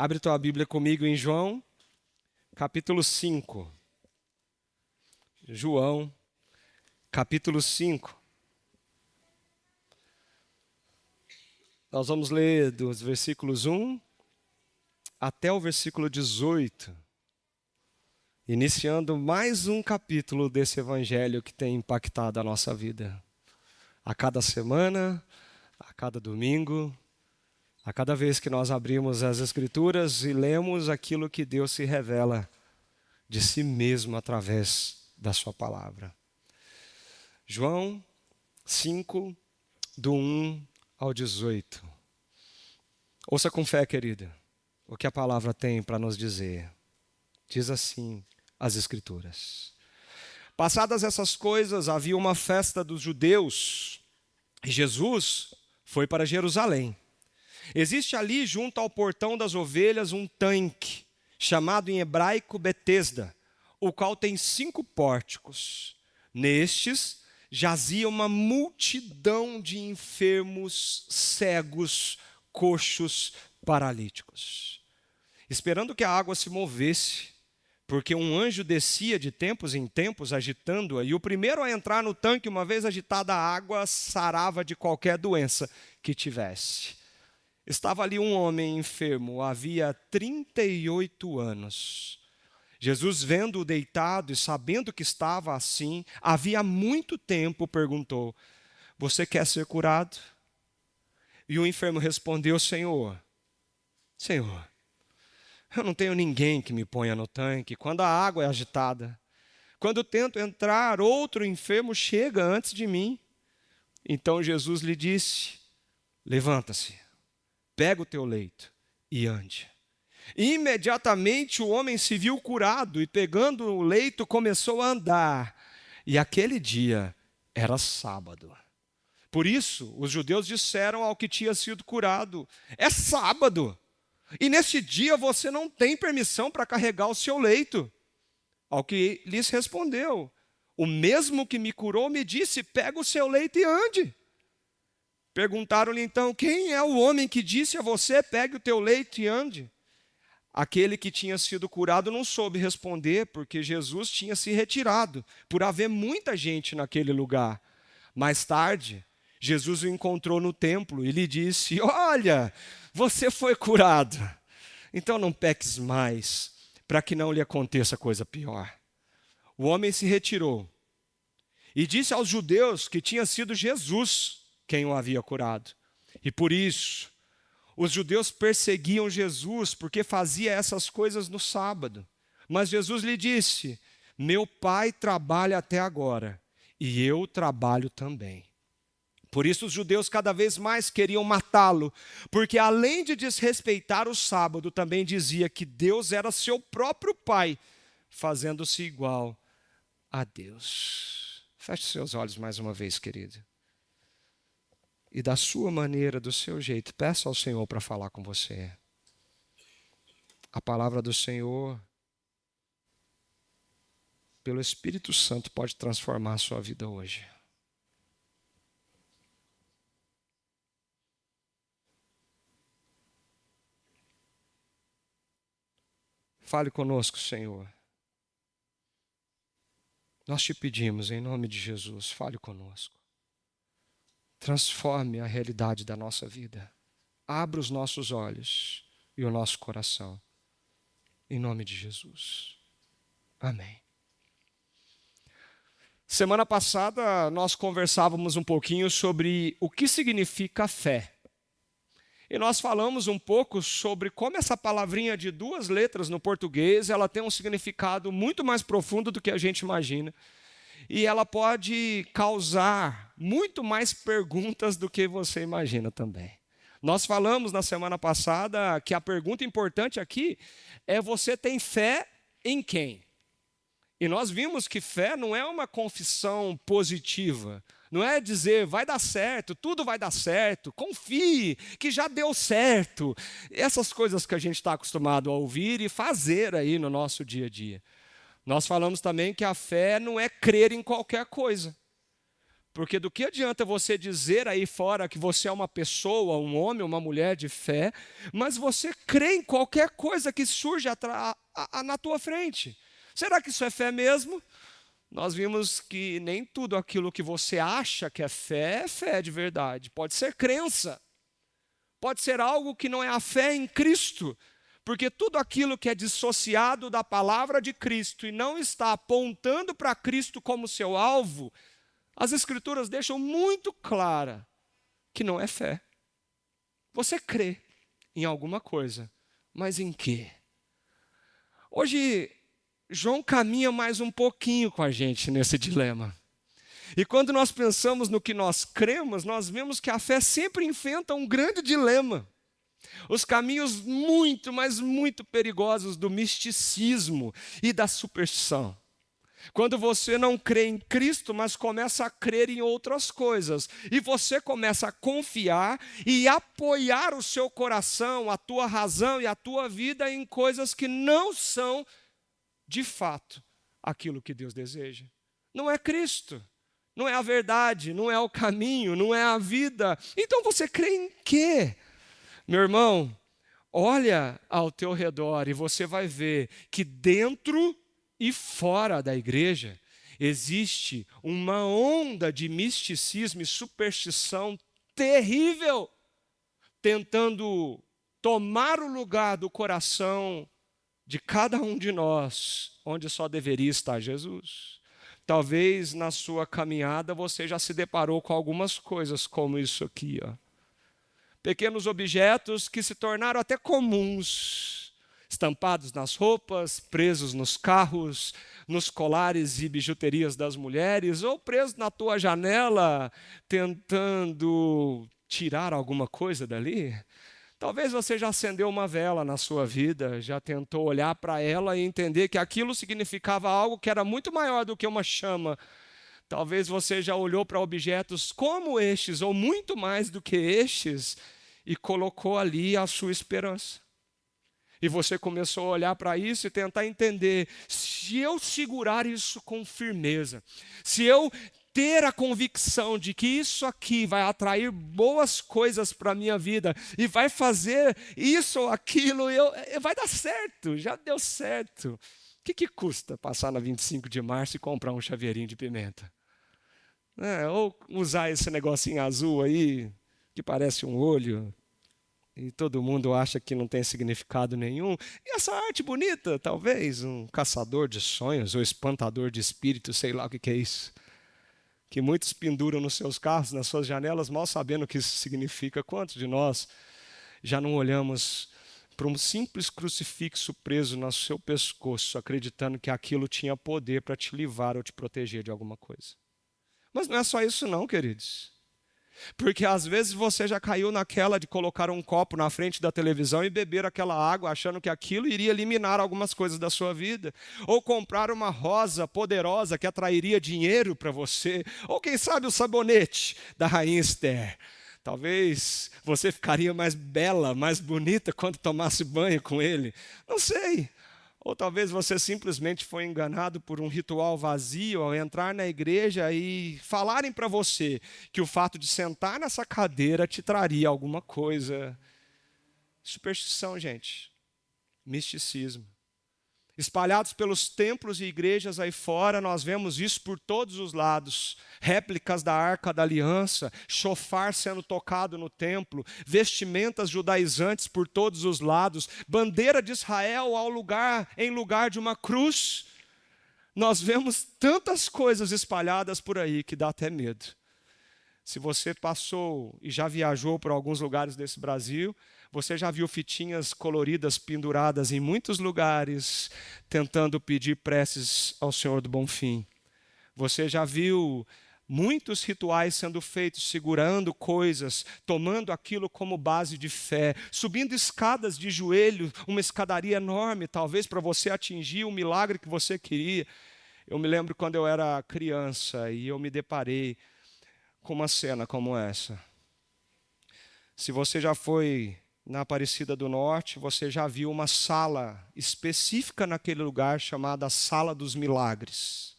Abre tua Bíblia comigo em João, capítulo 5. João, capítulo 5. Nós vamos ler dos versículos 1 até o versículo 18, iniciando mais um capítulo desse evangelho que tem impactado a nossa vida. A cada semana, a cada domingo, a cada vez que nós abrimos as Escrituras e lemos aquilo que Deus se revela de si mesmo através da sua palavra. João 5, do 1 ao 18. Ouça com fé, querida, o que a palavra tem para nos dizer. Diz assim as Escrituras. Passadas essas coisas, havia uma festa dos judeus e Jesus foi para Jerusalém. Existe ali, junto ao portão das ovelhas, um tanque, chamado em hebraico Betesda, o qual tem 5 pórticos. Nestes jazia uma multidão de enfermos, cegos, coxos, paralíticos. Esperando que a água se movesse, porque um anjo descia de tempos em tempos agitando-a, e o primeiro a entrar no tanque, uma vez agitada a água, sarava de qualquer doença que tivesse. Estava ali um homem enfermo, havia 38 anos. Jesus, vendo-o deitado e sabendo que estava assim, havia muito tempo, perguntou: você quer ser curado? E o enfermo respondeu: Senhor, eu não tenho ninguém que me ponha no tanque quando a água é agitada. Quando tento entrar, outro enfermo chega antes de mim. Então Jesus lhe disse: levanta-se, pega o teu leito e ande. Imediatamente o homem se viu curado e, pegando o leito, começou a andar. E aquele dia era sábado. Por isso, os judeus disseram ao que tinha sido curado: é sábado, e neste dia você não tem permissão para carregar o seu leito. Ao que lhes respondeu: o mesmo que me curou me disse: pega o seu leito e ande. Perguntaram-lhe então: quem é o homem que disse a você: pegue o teu leito e ande? Aquele que tinha sido curado não soube responder, porque Jesus tinha se retirado, por haver muita gente naquele lugar. Mais tarde, Jesus o encontrou no templo e lhe disse: olha, você foi curado, então não peques mais, para que não lhe aconteça coisa pior. O homem se retirou e disse aos judeus que tinha sido Jesus quem o havia curado. E por isso, os judeus perseguiam Jesus porque fazia essas coisas no sábado. Mas Jesus lhe disse: meu Pai trabalha até agora e eu trabalho também. Por isso os judeus cada vez mais queriam matá-lo, porque além de desrespeitar o sábado, também dizia que Deus era seu próprio Pai, fazendo-se igual a Deus. Feche seus olhos mais uma vez, querido. E da sua maneira, do seu jeito, peça ao Senhor para falar com você. A palavra do Senhor, pelo Espírito Santo, pode transformar a sua vida hoje. Fale conosco, Senhor. Nós te pedimos, em nome de Jesus, fale conosco. Transforme a realidade da nossa vida. Abra os nossos olhos e o nosso coração. Em nome de Jesus. Amém. Semana passada nós conversávamos um pouquinho sobre o que significa fé. E nós falamos um pouco sobre como essa palavrinha de 2 letras no português, ela tem um significado muito mais profundo do que a gente imagina. E ela pode causar muito mais perguntas do que você imagina também. Nós falamos na semana passada que a pergunta importante aqui é: você tem fé em quem? E nós vimos que fé não é uma confissão positiva. Não é dizer vai dar certo, tudo vai dar certo, confie que já deu certo. Essas coisas que a gente está acostumado a ouvir e fazer aí no nosso dia a dia. Nós falamos também que a fé não é crer em qualquer coisa. Porque do que adianta você dizer aí fora que você é uma pessoa, um homem, uma mulher de fé, mas você crê em qualquer coisa que surge na tua frente? Será que isso é fé mesmo? Nós vimos que nem tudo aquilo que você acha que é fé de verdade. Pode ser crença, pode ser algo que não é a fé em Cristo, porque tudo aquilo que é dissociado da palavra de Cristo e não está apontando para Cristo como seu alvo, as Escrituras deixam muito clara que não é fé. Você crê em alguma coisa, mas em quê? Hoje, João caminha mais um pouquinho com a gente nesse dilema. E quando nós pensamos no que nós cremos, nós vemos que a fé sempre enfrenta um grande dilema. Os caminhos muito, mas muito perigosos do misticismo e da superstição. Quando você não crê em Cristo, mas começa a crer em outras coisas, e você começa a confiar e apoiar o seu coração, a tua razão e a tua vida em coisas que não são, de fato, aquilo que Deus deseja. Não é Cristo, não é a verdade, não é o caminho, não é a vida. Então você crê em quê? Meu irmão, olha ao teu redor e você vai ver que dentro e fora da igreja existe uma onda de misticismo e superstição terrível, tentando tomar o lugar do coração de cada um de nós, onde só deveria estar Jesus. Talvez na sua caminhada você já se deparou com algumas coisas como isso aqui, ó. Pequenos objetos que se tornaram até comuns, estampados nas roupas, presos nos carros, nos colares e bijuterias das mulheres, ou presos na tua janela, tentando tirar alguma coisa dali. Talvez você já acendeu uma vela na sua vida, já tentou olhar para ela e entender que aquilo significava algo que era muito maior do que uma chama. Talvez você já olhou para objetos como estes, ou muito mais do que estes, e colocou ali a sua esperança. E você começou a olhar para isso e tentar entender, se eu segurar isso com firmeza, se eu ter a convicção de que isso aqui vai atrair boas coisas para a minha vida e vai fazer isso ou aquilo, vai dar certo, já deu certo. O que custa passar na 25 de março e comprar um chaveirinho de pimenta? Ou usar esse negocinho azul aí, que parece um olho, e todo mundo acha que não tem significado nenhum. E essa arte bonita, talvez, um caçador de sonhos ou espantador de espíritos, sei lá o que é isso, que muitos penduram nos seus carros, nas suas janelas, mal sabendo o que isso significa. Quantos de nós já não olhamos para um simples crucifixo preso no seu pescoço, acreditando que aquilo tinha poder para te livrar ou te proteger de alguma coisa? Mas não é só isso não, queridos. Porque às vezes você já caiu naquela de colocar um copo na frente da televisão e beber aquela água, achando que aquilo iria eliminar algumas coisas da sua vida. Ou comprar uma rosa poderosa que atrairia dinheiro para você. Ou quem sabe o sabonete da Rainha Esther. Talvez você ficaria mais bela, mais bonita quando tomasse banho com ele. Não sei. Ou talvez você simplesmente foi enganado por um ritual vazio ao entrar na igreja e falarem para você que o fato de sentar nessa cadeira te traria alguma coisa. Superstição, gente. Misticismo. Espalhados pelos templos e igrejas aí fora, nós vemos isso por todos os lados. Réplicas da Arca da Aliança, chofar sendo tocado no templo, vestimentas judaizantes por todos os lados, bandeira de Israel em lugar de uma cruz. Nós vemos tantas coisas espalhadas por aí que dá até medo. Se você passou e já viajou por alguns lugares desse Brasil, você já viu fitinhas coloridas penduradas em muitos lugares, tentando pedir preces ao Senhor do Bonfim. Você já viu muitos rituais sendo feitos, segurando coisas, tomando aquilo como base de fé, subindo escadas de joelho, uma escadaria enorme, talvez para você atingir o milagre que você queria. Eu me lembro quando eu era criança e eu me deparei com uma cena como essa. Se você já foi na Aparecida do Norte, você já viu uma sala específica naquele lugar chamada Sala dos Milagres,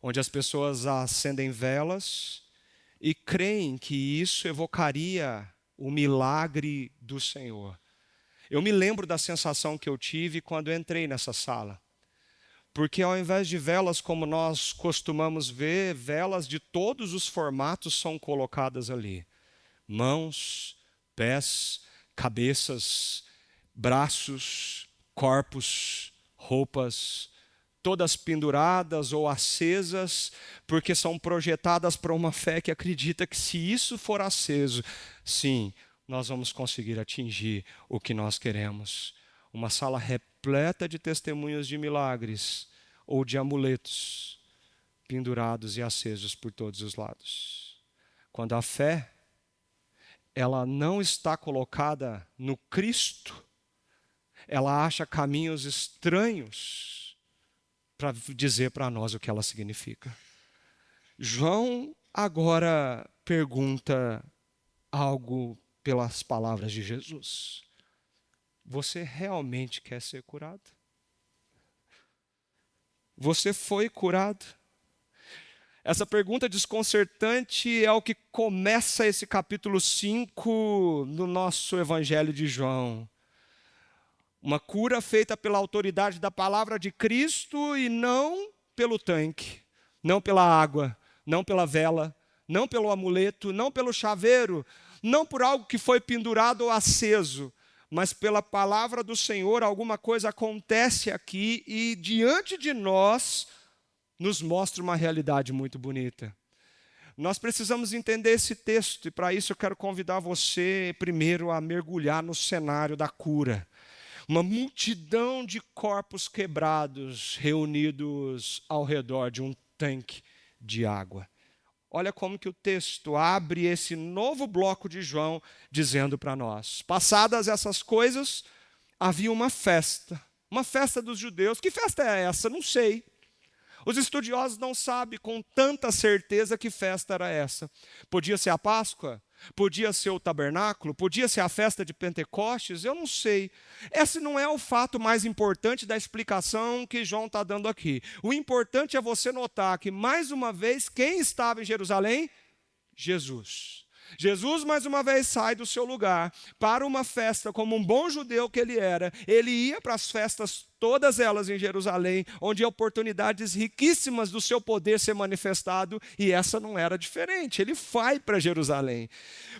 onde as pessoas acendem velas e creem que isso evocaria o milagre do Senhor. Eu me lembro da sensação que eu tive quando entrei nessa sala. Porque ao invés de velas como nós costumamos ver, velas de todos os formatos são colocadas ali. Mãos, pés, cabeças, braços, corpos, roupas, todas penduradas ou acesas, porque são projetadas para uma fé que acredita que se isso for aceso, sim, nós vamos conseguir atingir o que nós queremos. Uma sala repleta de testemunhos de milagres ou de amuletos pendurados e acesos por todos os lados. Quando a fé, ela não está colocada no Cristo, ela acha caminhos estranhos para dizer para nós o que ela significa. João agora pergunta algo pelas palavras de Jesus. Você realmente quer ser curado? Você foi curado? Essa pergunta desconcertante é o que começa esse capítulo 5 no nosso Evangelho de João. Uma cura feita pela autoridade da palavra de Cristo e não pelo tanque, não pela água, não pela vela, não pelo amuleto, não pelo chaveiro, não por algo que foi pendurado ou aceso, mas pela palavra do Senhor. Alguma coisa acontece aqui e diante de nós nos mostra uma realidade muito bonita. Nós precisamos entender esse texto e para isso eu quero convidar você primeiro a mergulhar no cenário da cura. Uma multidão de corpos quebrados reunidos ao redor de um tanque de água. Olha como que o texto abre esse novo bloco de João dizendo para nós. Passadas essas coisas, havia uma festa dos judeus. Que festa é essa? Não sei. Os estudiosos não sabem com tanta certeza que festa era essa. Podia ser a Páscoa? Podia ser o tabernáculo? Podia ser a festa de Pentecostes? Eu não sei. Esse não é o fato mais importante da explicação que João está dando aqui. O importante é você notar que, mais uma vez, quem estava em Jerusalém? Jesus. Jesus, mais uma vez, sai do seu lugar para uma festa, como um bom judeu que ele era. Ele ia para as festas, todas elas em Jerusalém, onde há oportunidades riquíssimas do seu poder ser manifestado, e essa não era diferente. Ele vai para Jerusalém.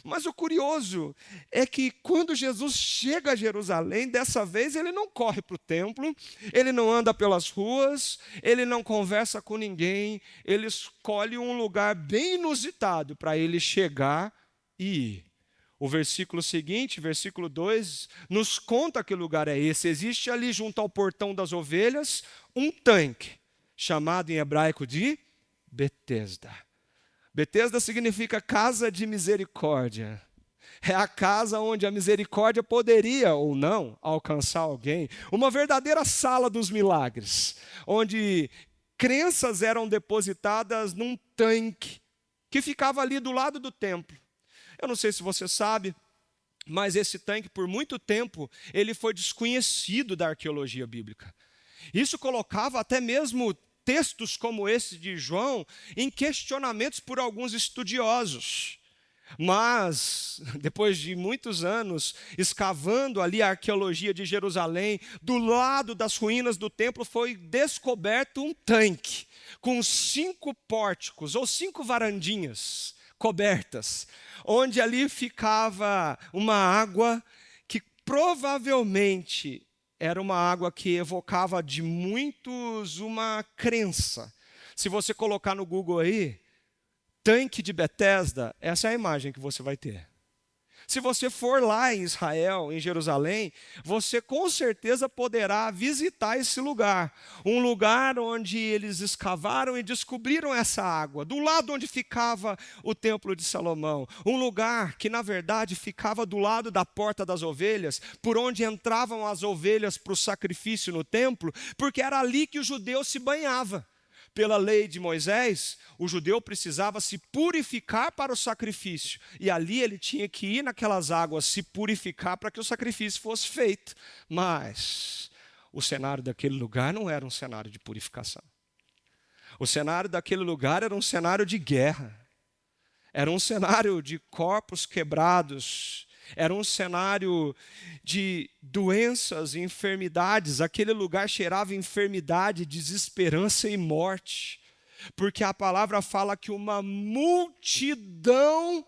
Mas o curioso é que quando Jesus chega a Jerusalém, dessa vez ele não corre para o templo, ele não anda pelas ruas, ele não conversa com ninguém, ele escolhe um lugar bem inusitado para ele chegar e o versículo seguinte, versículo 2, nos conta que lugar é esse. Existe ali junto ao portão das ovelhas um tanque, chamado em hebraico de Betesda. Betesda significa casa de misericórdia. É a casa onde a misericórdia poderia ou não alcançar alguém. Uma verdadeira sala dos milagres, onde crenças eram depositadas num tanque que ficava ali do lado do templo. Eu não sei se você sabe, mas esse tanque, por muito tempo, ele foi desconhecido da arqueologia bíblica. Isso colocava até mesmo textos como esse de João em questionamentos por alguns estudiosos. Mas, depois de muitos anos escavando ali a arqueologia de Jerusalém, do lado das ruínas do templo foi descoberto um tanque com 5 pórticos ou 5 varandinhas cobertas, onde ali ficava uma água que provavelmente era uma água que evocava de muitos uma crença. Se você colocar no Google aí, tanque de Betesda, essa é a imagem que você vai ter. Se você for lá em Israel, em Jerusalém, você com certeza poderá visitar esse lugar. Um lugar onde eles escavaram e descobriram essa água. Do lado onde ficava o Templo de Salomão. Um lugar que, na verdade, ficava do lado da Porta das Ovelhas, por onde entravam as ovelhas para o sacrifício no templo, porque era ali que o judeu se banhava. Pela lei de Moisés, o judeu precisava se purificar para o sacrifício. E ali ele tinha que ir naquelas águas se purificar para que o sacrifício fosse feito. Mas o cenário daquele lugar não era um cenário de purificação. O cenário daquele lugar era um cenário de guerra. Era um cenário de corpos quebrados, era um cenário de doenças e enfermidades. Aquele lugar cheirava enfermidade, desesperança e morte, porque a palavra fala que uma multidão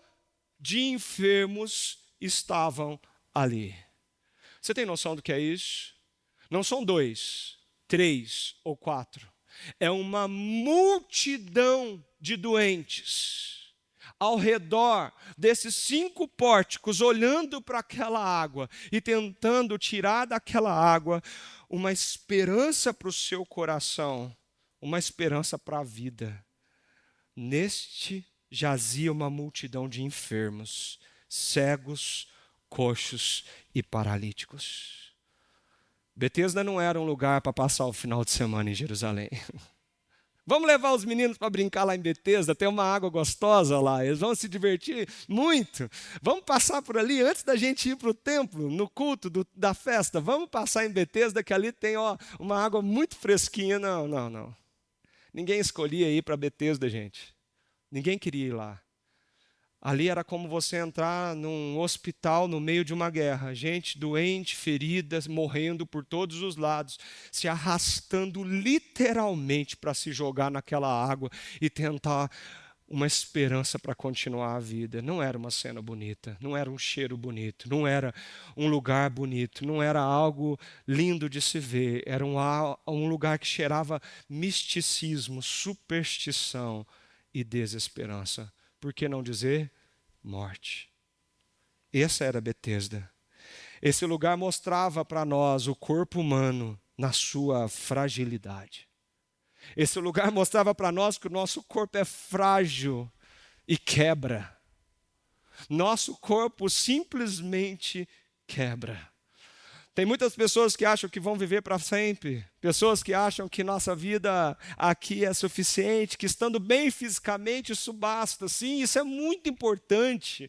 de enfermos estavam ali. Você tem noção do que é isso? Não são 2, 3 ou 4. É uma multidão de doentes ao redor desses 5 pórticos, olhando para aquela água e tentando tirar daquela água uma esperança para o seu coração, uma esperança para a vida. Neste jazia uma multidão de enfermos, cegos, coxos e paralíticos. Betesda não era um lugar para passar o final de semana em Jerusalém. Vamos levar os meninos para brincar lá em Betesda, tem uma água gostosa lá, eles vão se divertir muito. Vamos passar por ali antes da gente ir para o templo, no culto da festa. Vamos passar em Betesda, que ali tem uma água muito fresquinha. Não. Ninguém escolhia ir para Betesda, gente. Ninguém queria ir lá. Ali era como você entrar num hospital no meio de uma guerra. Gente doente, feridas, morrendo por todos os lados, se arrastando literalmente para se jogar naquela água e tentar uma esperança para continuar a vida. Não era uma cena bonita, não era um cheiro bonito, não era um lugar bonito, não era algo lindo de se ver. Era um lugar que cheirava misticismo, superstição e desesperança. Por que não dizer morte? Essa era Betesda. Esse lugar mostrava para nós o corpo humano na sua fragilidade. Esse lugar mostrava para nós que o nosso corpo é frágil e quebra. Nosso corpo simplesmente quebra. Tem muitas pessoas que acham que vão viver para sempre, pessoas que acham que nossa vida aqui é suficiente, que estando bem fisicamente isso basta. Sim, isso é muito importante,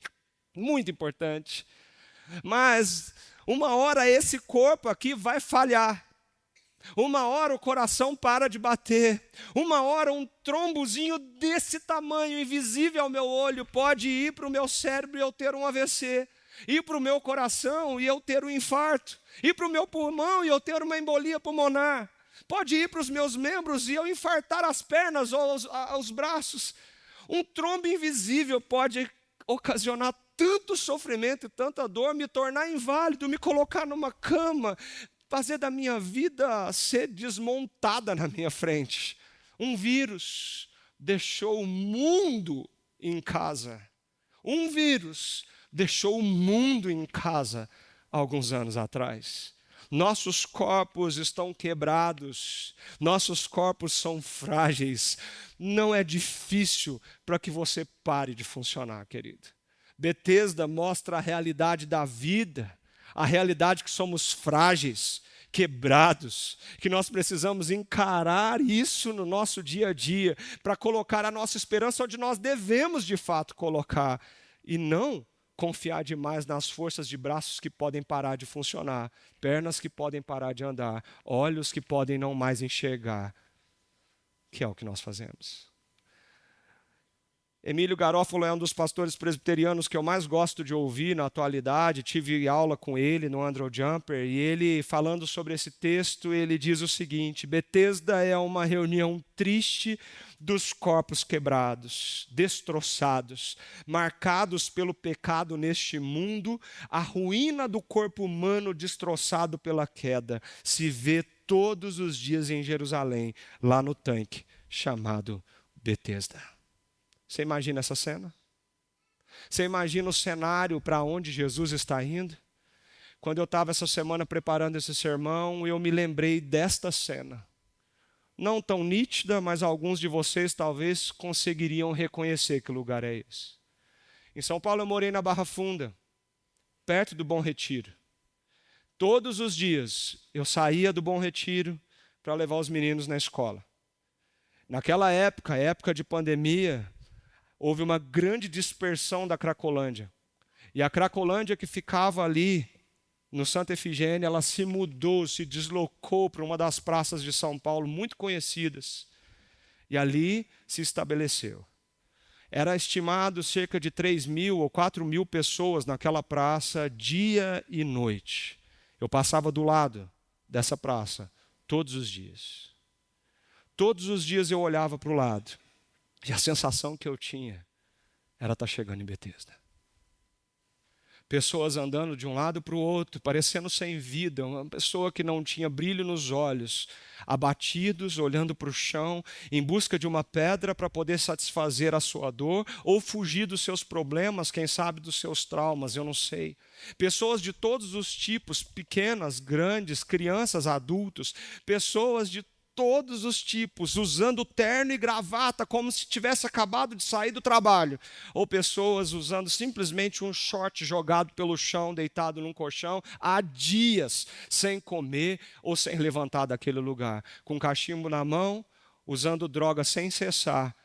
mas uma hora esse corpo aqui vai falhar, uma hora o coração para de bater, uma hora um trombozinho desse tamanho, invisível ao meu olho, pode ir para o meu cérebro e eu ter um AVC. Ir para o meu coração e eu ter um infarto. Ir para o meu pulmão e eu ter uma embolia pulmonar. Pode ir para os meus membros e eu infartar as pernas ou os braços. Um trombo invisível pode ocasionar tanto sofrimento e tanta dor, me tornar inválido, me colocar numa cama, fazer da minha vida ser desmontada na minha frente. Um vírus deixou o mundo em casa. Um vírus deixou o mundo em casa há alguns anos atrás. Nossos corpos estão quebrados, nossos corpos são frágeis. Não é difícil para que você pare de funcionar, querido. Betesda mostra a realidade da vida, a realidade que somos frágeis, quebrados, que nós precisamos encarar isso no nosso dia a dia, para colocar a nossa esperança onde nós devemos de fato colocar, e não confiar demais nas forças de braços que podem parar de funcionar, pernas que podem parar de andar, olhos que podem não mais enxergar, que é o que nós fazemos. Emílio Garófalo é um dos pastores presbiterianos que eu mais gosto de ouvir na atualidade. Tive aula com ele no Andrew Jumper e ele, falando sobre esse texto, ele diz o seguinte: Betesda é uma reunião triste dos corpos quebrados, destroçados, marcados pelo pecado neste mundo. A ruína do corpo humano destroçado pela queda se vê todos os dias em Jerusalém, lá no tanque chamado Betesda. Você imagina essa cena? Você imagina o cenário para onde Jesus está indo? Quando eu estava essa semana preparando esse sermão, eu me lembrei desta cena. Não tão nítida, mas alguns de vocês talvez conseguiriam reconhecer que lugar é esse. Em São Paulo eu morei na Barra Funda, perto do Bom Retiro. Todos os dias eu saía do Bom Retiro para levar os meninos na escola. Naquela época de pandemia, houve uma grande dispersão da Cracolândia. E a Cracolândia que ficava ali no Santa Efigênia, ela se mudou, se deslocou para uma das praças de São Paulo muito conhecidas. E ali se estabeleceu. Era estimado cerca de 3.000 ou 4.000 pessoas naquela praça, dia e noite. Eu passava do lado dessa praça todos os dias. Todos os dias eu olhava para o lado e a sensação que eu tinha era estar chegando em Betesda. Pessoas andando de um lado para o outro, parecendo sem vida, uma pessoa que não tinha brilho nos olhos, abatidos, olhando para o chão, em busca de uma pedra para poder satisfazer a sua dor ou fugir dos seus problemas, quem sabe dos seus traumas, eu não sei. Pessoas de todos os tipos, pequenas, grandes, crianças, adultos, pessoas de todos os tipos, usando terno e gravata como se tivesse acabado de sair do trabalho, ou pessoas usando simplesmente um short jogado pelo chão, deitado num colchão, há dias sem comer ou sem levantar daquele lugar, com cachimbo na mão, usando droga sem cessar,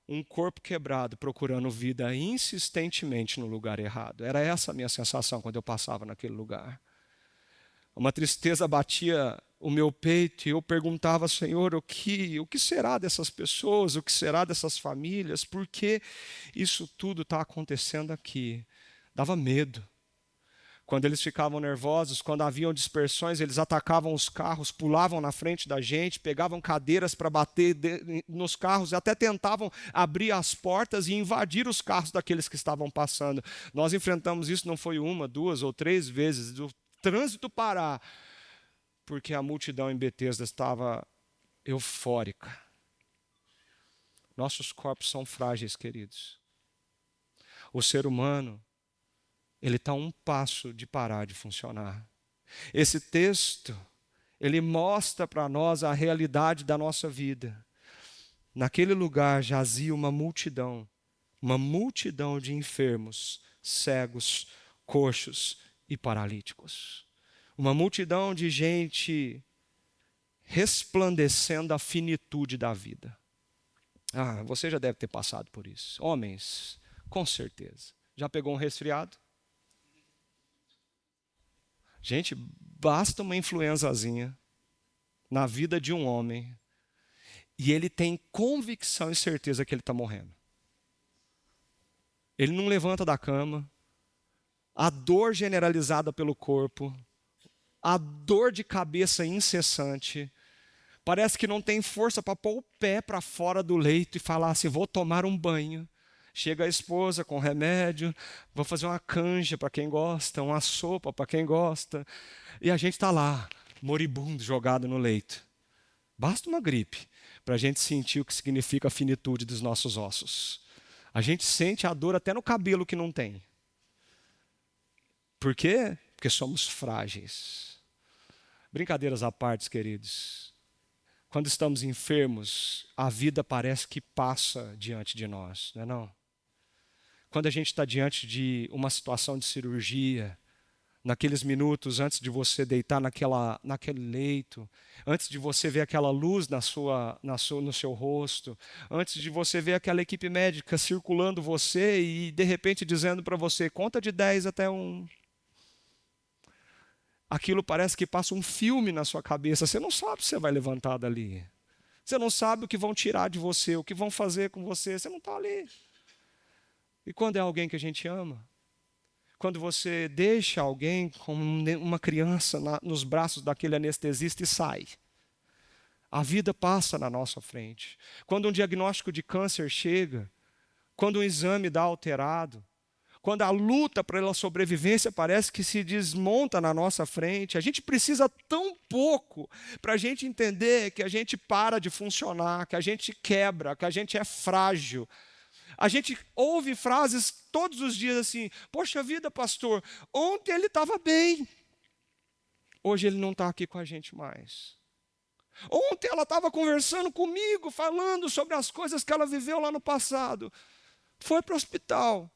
um corpo quebrado, procurando vida insistentemente no lugar errado. Era essa a minha sensação quando eu passava naquele lugar. Uma tristeza batia o meu peito e eu perguntava, Senhor, o que será dessas pessoas? O que será dessas famílias? Por que isso tudo está acontecendo aqui? Dava medo. Quando eles ficavam nervosos, quando haviam dispersões, eles atacavam os carros, pulavam na frente da gente, pegavam cadeiras para bater nos carros, até tentavam abrir as portas e invadir os carros daqueles que estavam passando. Nós enfrentamos isso, não foi uma, duas ou três vezes, do trânsito parar, porque a multidão em Betesda estava eufórica. Nossos corpos são frágeis, queridos. O ser humano, ele está a um passo de parar de funcionar. Esse texto, ele mostra para nós a realidade da nossa vida. Naquele lugar jazia uma multidão de enfermos, cegos, coxos e paralíticos. Uma multidão de gente resplandecendo a finitude da vida. Ah, você já deve ter passado por isso. Homens, com certeza. Já pegou um resfriado? Gente, basta uma influenzazinha na vida de um homem e ele tem convicção e certeza que ele está morrendo. Ele não levanta da cama, a dor generalizada pelo corpo, a dor de cabeça incessante, parece que não tem força para pôr o pé para fora do leito e falar assim, vou tomar um banho. Chega a esposa com remédio, vou fazer uma canja para quem gosta, uma sopa para quem gosta, e a gente está lá, moribundo, jogado no leito. Basta uma gripe para a gente sentir o que significa a finitude dos nossos ossos. A gente sente a dor até no cabelo que não tem. Por quê? Porque somos frágeis. Brincadeiras à parte, queridos. Quando estamos enfermos, a vida parece que passa diante de nós, não é não? Quando a gente está diante de uma situação de cirurgia, naqueles minutos antes de você deitar naquele leito, antes de você ver aquela luz no seu rosto, antes de você ver aquela equipe médica circulando você e de repente dizendo para você, conta de 10 até 1. Aquilo parece que passa um filme na sua cabeça. Você não sabe se você vai levantar dali. Você não sabe o que vão tirar de você, o que vão fazer com você. Você não está ali. E quando é alguém que a gente ama? Quando você deixa alguém como uma criança nos braços daquele anestesista e sai. A vida passa na nossa frente. Quando um diagnóstico de câncer chega, quando um exame dá alterado, quando a luta pela sobrevivência parece que se desmonta na nossa frente, a gente precisa tão pouco para a gente entender que a gente para de funcionar, que a gente quebra, que a gente é frágil. A gente ouve frases todos os dias assim, poxa vida, pastor, ontem ele estava bem, hoje ele não está aqui com a gente mais. Ontem ela estava conversando comigo, falando sobre as coisas que ela viveu lá no passado. Foi para o hospital.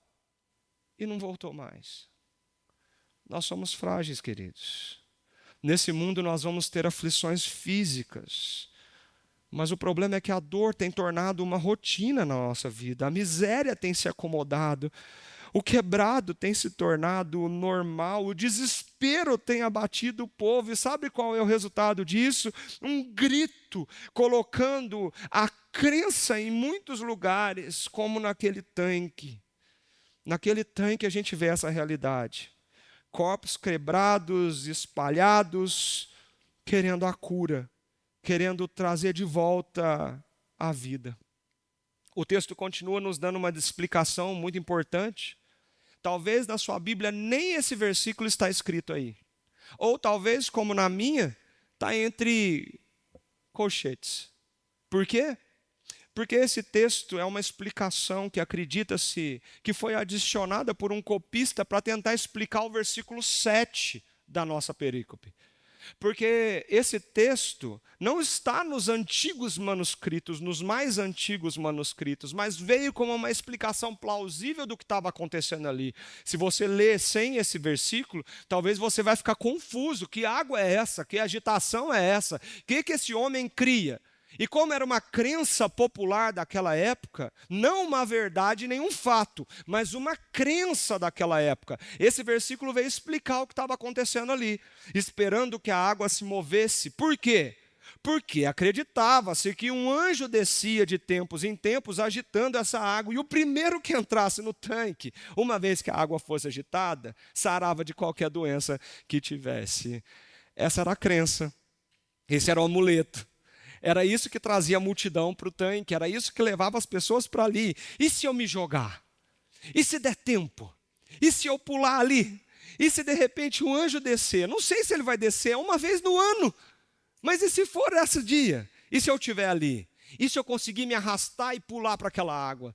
E não voltou mais. Nós somos frágeis, queridos. Nesse mundo nós vamos ter aflições físicas. Mas o problema é que a dor tem tornado uma rotina na nossa vida. A miséria tem se acomodado. O quebrado tem se tornado normal. O desespero desespero tem abatido o povo. E sabe qual é o resultado disso? Um grito, colocando a crença em muitos lugares, como naquele tanque. Naquele tanque a gente vê essa realidade. Corpos quebrados, espalhados, querendo a cura, querendo trazer de volta a vida. O texto continua nos dando uma explicação muito importante. Talvez na sua Bíblia nem esse versículo está escrito aí. Ou talvez, como na minha, está entre colchetes. Por quê? Porque esse texto é uma explicação que acredita-se que foi adicionada por um copista para tentar explicar o versículo 7 da nossa perícope. Porque esse texto não está nos antigos manuscritos, nos mais antigos manuscritos, mas veio como uma explicação plausível do que estava acontecendo ali. Se você ler sem esse versículo, talvez você vai ficar confuso. Que água é essa? Que agitação é essa? O que esse homem cria? E como era uma crença popular daquela época, não uma verdade nem um fato, mas uma crença daquela época, esse versículo veio explicar o que estava acontecendo ali, esperando que a água se movesse. Por quê? Porque acreditava-se que um anjo descia de tempos em tempos agitando essa água, e o primeiro que entrasse no tanque, uma vez que a água fosse agitada, sarava de qualquer doença que tivesse. Essa era a crença, esse era o amuleto. Era isso que trazia a multidão para o tanque, era isso que levava as pessoas para ali. E se eu me jogar? E se der tempo? E se eu pular ali? E se de repente um anjo descer? Não sei se ele vai descer, é uma vez no ano. Mas e se for esse dia? E se eu estiver ali? E se eu conseguir me arrastar e pular para aquela água?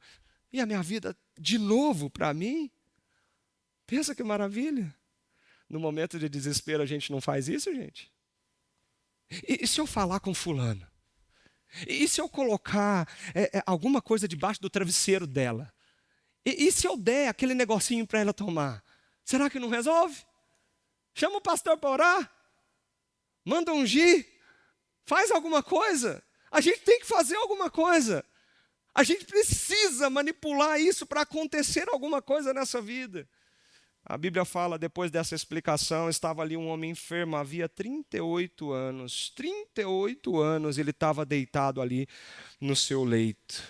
E a minha vida de novo para mim? Pensa que maravilha. No momento de desespero a gente não faz isso, gente? E se eu falar com fulano? E se eu colocar alguma coisa debaixo do travesseiro dela? E se eu der aquele negocinho para ela tomar? Será que não resolve? Chama o pastor para orar? Manda ungir? Faz alguma coisa? A gente tem que fazer alguma coisa. A gente precisa manipular isso para acontecer alguma coisa nessa vida. A Bíblia fala, depois dessa explicação, estava ali um homem enfermo, havia 38 anos. 38 anos ele estava deitado ali no seu leito.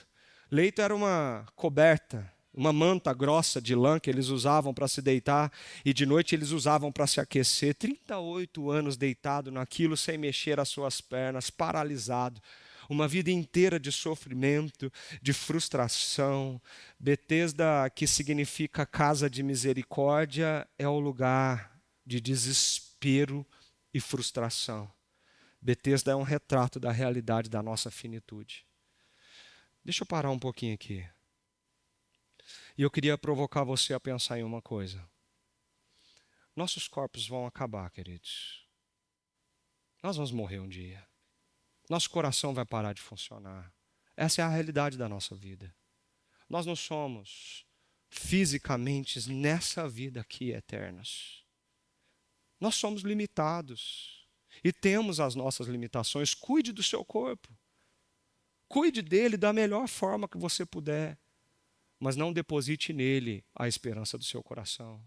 Leito era uma coberta, uma manta grossa de lã que eles usavam para se deitar, e de noite eles usavam para se aquecer. 38 anos deitado naquilo, sem mexer as suas pernas, paralisado. Uma vida inteira de sofrimento, de frustração. Betesda, que significa casa de misericórdia, é o lugar de desespero e frustração. Betesda é um retrato da realidade da nossa finitude. Deixa eu parar um pouquinho aqui. E eu queria provocar você a pensar em uma coisa. Nossos corpos vão acabar, queridos. Nós vamos morrer um dia. Nosso coração vai parar de funcionar. Essa é a realidade da nossa vida. Nós não somos fisicamente nessa vida aqui eternas. Nós somos limitados e temos as nossas limitações. Cuide do seu corpo. Cuide dele da melhor forma que você puder, mas não deposite nele a esperança do seu coração.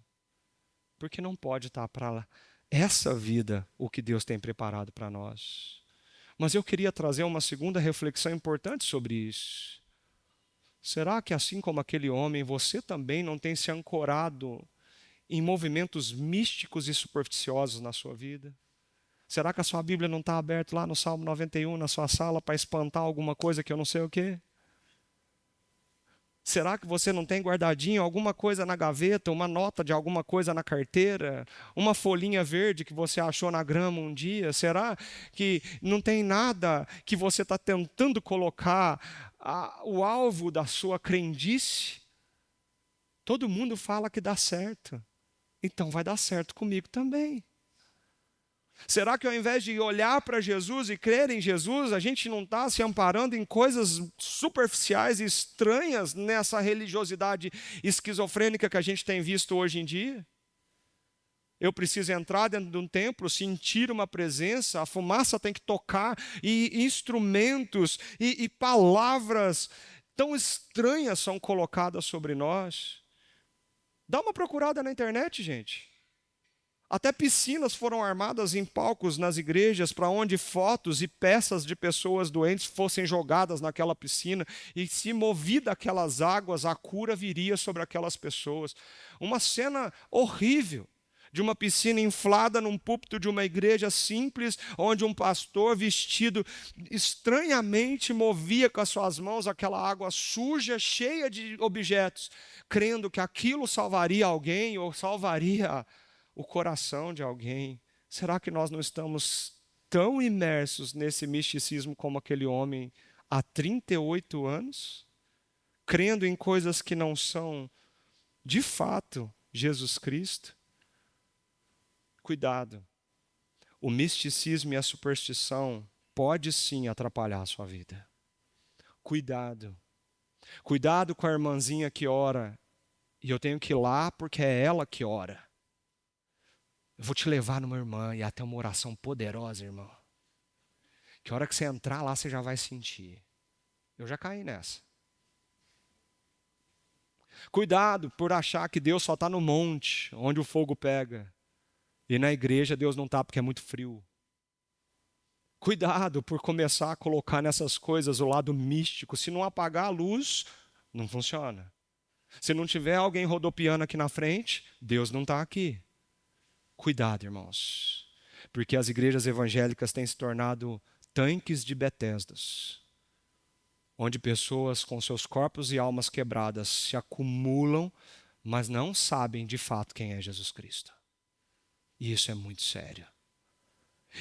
Porque não pode estar para essa vida o que Deus tem preparado para nós. Mas eu queria trazer uma segunda reflexão importante sobre isso. Será que assim como aquele homem, você também não tem se ancorado em movimentos místicos e supersticiosos na sua vida? Será que a sua Bíblia não está aberta lá no Salmo 91, na sua sala, para espantar alguma coisa que eu não sei o quê? Será que você não tem guardadinho alguma coisa na gaveta, uma nota de alguma coisa na carteira, uma folhinha verde que você achou na grama um dia? Será que não tem nada que você está tentando colocar o alvo da sua crendice? Todo mundo fala que dá certo, então vai dar certo comigo também. Será que ao invés de olhar para Jesus e crer em Jesus, a gente não está se amparando em coisas superficiais e estranhas nessa religiosidade esquizofrênica que a gente tem visto hoje em dia? Eu preciso entrar dentro de um templo, sentir uma presença, a fumaça tem que tocar, e instrumentos e palavras tão estranhas são colocadas sobre nós. Dá uma procurada na internet, gente. Até piscinas foram armadas em palcos nas igrejas para onde fotos e peças de pessoas doentes fossem jogadas naquela piscina e se movida aquelas águas, a cura viria sobre aquelas pessoas. Uma cena horrível de uma piscina inflada num púlpito de uma igreja simples, onde um pastor vestido estranhamente movia com as suas mãos aquela água suja, cheia de objetos, crendo que aquilo salvaria alguém ou salvaria o coração de alguém. Será que nós não estamos tão imersos nesse misticismo como aquele homem há 38 anos? Crendo em coisas que não são, de fato, Jesus Cristo? Cuidado. O misticismo e a superstição pode sim atrapalhar a sua vida. Cuidado. Cuidado com a irmãzinha que ora e eu tenho que ir lá porque é ela que ora. Eu vou te levar numa irmã e até uma oração poderosa, irmão. Que a hora que você entrar lá, você já vai sentir. Eu já caí nessa. Cuidado por achar que Deus só está no monte, onde o fogo pega. E na igreja Deus não está porque é muito frio. Cuidado por começar a colocar nessas coisas o lado místico. Se não apagar a luz, não funciona. Se não tiver alguém rodopiando aqui na frente, Deus não está aqui. Cuidado, irmãos, porque as igrejas evangélicas têm se tornado tanques de Betesdas, onde pessoas com seus corpos e almas quebradas se acumulam, mas não sabem de fato quem é Jesus Cristo. E isso é muito sério.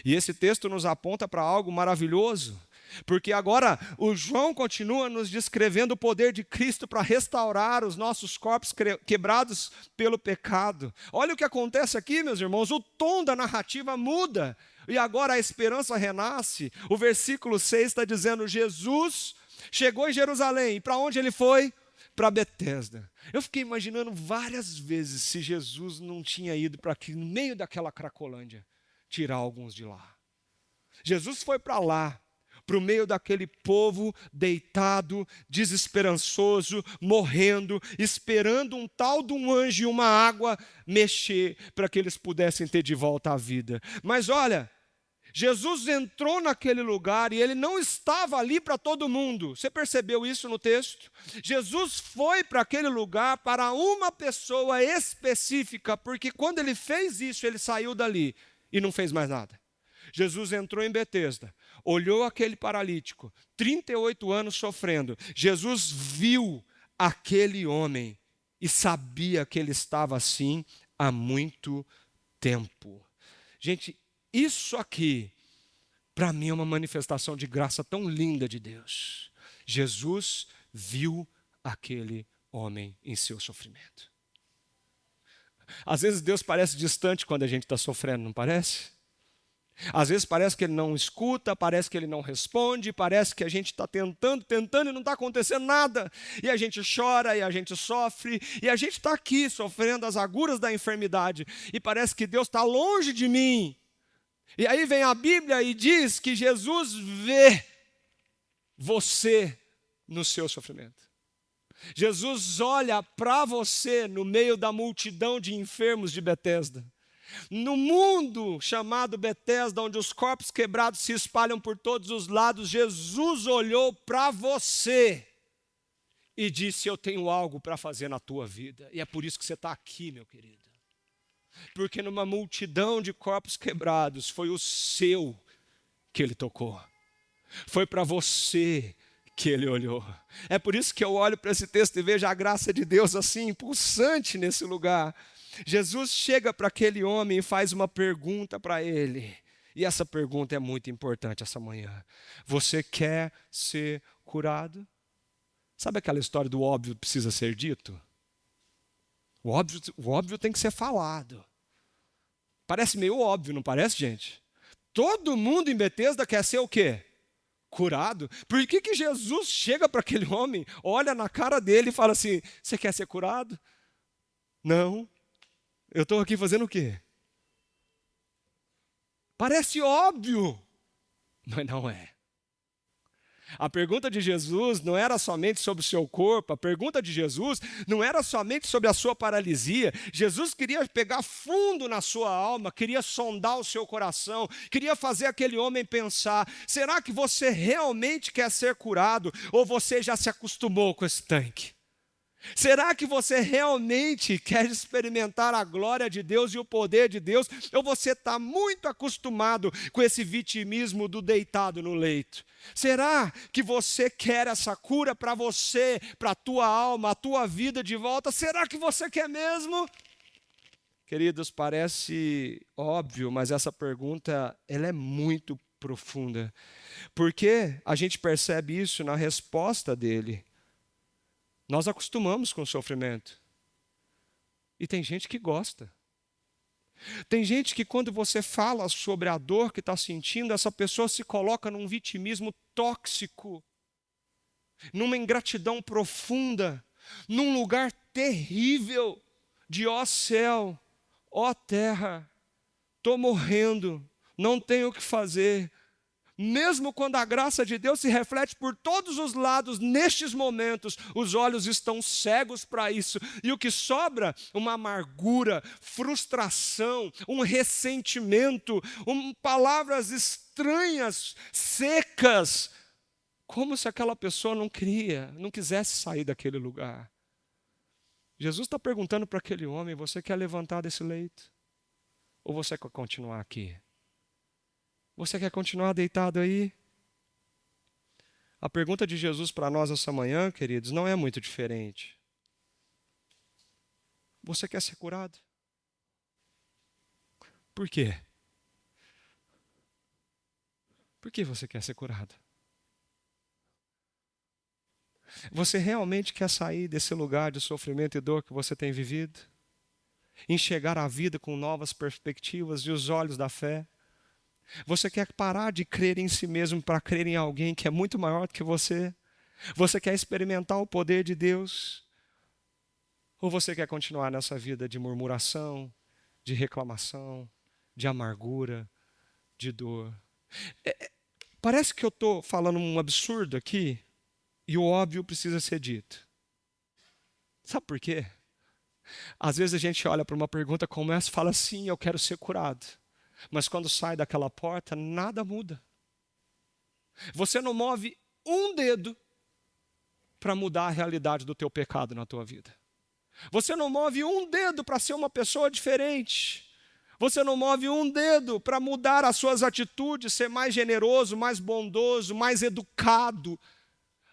E esse texto nos aponta para algo maravilhoso, porque agora o João continua nos descrevendo o poder de Cristo para restaurar os nossos corpos quebrados pelo pecado. Olha o que acontece aqui, meus irmãos, o tom da narrativa muda, e agora a esperança renasce. O versículo 6 está dizendo, Jesus chegou em Jerusalém, e para onde ele foi? Para Betesda. Eu fiquei imaginando várias vezes se Jesus não tinha ido para aqui, no meio daquela Cracolândia, tirar alguns de lá. Jesus foi para lá, para o meio daquele povo deitado, desesperançoso, morrendo, esperando um tal de um anjo e uma água mexer para que eles pudessem ter de volta a vida. Mas olha, Jesus entrou naquele lugar e ele não estava ali para todo mundo. Você percebeu isso no texto? Jesus foi para aquele lugar para uma pessoa específica, porque quando ele fez isso, ele saiu dali e não fez mais nada. Jesus entrou em Betesda, olhou aquele paralítico, 38 anos sofrendo. Jesus viu aquele homem e sabia que ele estava assim há muito tempo. Gente, isso aqui, para mim, é uma manifestação de graça tão linda de Deus. Jesus viu aquele homem em seu sofrimento. Às vezes Deus parece distante quando a gente está sofrendo, não parece? Às vezes parece que ele não escuta, parece que ele não responde, parece que a gente está tentando e não está acontecendo nada. E a gente chora, e a gente sofre, e a gente está aqui sofrendo as agruras da enfermidade. E parece que Deus está longe de mim. E aí vem a Bíblia e diz que Jesus vê você no seu sofrimento. Jesus olha para você no meio da multidão de enfermos de Betesda. No mundo chamado Betesda, onde os corpos quebrados se espalham por todos os lados, Jesus olhou para você e disse, eu tenho algo para fazer na tua vida. E é por isso que você está aqui, meu querido. Porque numa multidão de corpos quebrados, foi o seu que ele tocou. Foi para você que ele olhou. É por isso que eu olho para esse texto e vejo a graça de Deus assim, pulsante nesse lugar. Jesus chega para aquele homem e faz uma pergunta para ele. E essa pergunta é muito importante essa manhã. Você quer ser curado? Sabe aquela história do óbvio precisa ser dito? O óbvio tem que ser falado. Parece meio óbvio, não parece, gente? Todo mundo em Betesda quer ser o quê? Curado. Por que Jesus chega para aquele homem, olha na cara dele e fala assim, você quer ser curado? Não. Eu estou aqui fazendo o quê? Parece óbvio, mas não é. A pergunta de Jesus não era somente sobre o seu corpo, a pergunta de Jesus não era somente sobre a sua paralisia. Jesus queria pegar fundo na sua alma, queria sondar o seu coração, queria fazer aquele homem pensar: será que você realmente quer ser curado ou você já se acostumou com esse tanque? Será que você realmente quer experimentar a glória de Deus e o poder de Deus? Ou você está muito acostumado com esse vitimismo do deitado no leito? Será que você quer essa cura para você, para a tua alma, a tua vida de volta? Será que você quer mesmo? Queridos, parece óbvio, mas essa pergunta ela é muito profunda. Porque a gente percebe isso na resposta dele. Nós acostumamos com o sofrimento. E tem gente que gosta. Tem gente que quando você fala sobre a dor que está sentindo, essa pessoa se coloca num vitimismo tóxico, numa ingratidão profunda, num lugar terrível de ó céu, ó terra, estou morrendo, não tenho o que fazer. Mesmo quando a graça de Deus se reflete por todos os lados, nestes momentos, os olhos estão cegos para isso. E o que sobra? Uma amargura, frustração, um ressentimento, palavras estranhas, secas. Como se aquela pessoa não quisesse sair daquele lugar. Jesus está perguntando para aquele homem: você quer levantar desse leito? Ou você quer continuar aqui? Você quer continuar deitado aí? A pergunta de Jesus para nós essa manhã, queridos, não é muito diferente. Você quer ser curado? Por quê? Por que você quer ser curado? Você realmente quer sair desse lugar de sofrimento e dor que você tem vivido? Enxergar a vida com novas perspectivas e os olhos da fé? Você quer parar de crer em si mesmo para crer em alguém que é muito maior do que você? Você quer experimentar o poder de Deus? Ou você quer continuar nessa vida de murmuração, de reclamação, de amargura, de dor? Parece que eu estou falando um absurdo aqui e o óbvio precisa ser dito. Sabe por quê? Às vezes a gente olha para uma pergunta como essa e fala: sim, eu quero ser curado. Mas quando sai daquela porta, nada muda. Você não move um dedo para mudar a realidade do teu pecado na tua vida. Você não move um dedo para ser uma pessoa diferente. Você não move um dedo para mudar as suas atitudes, ser mais generoso, mais bondoso, mais educado,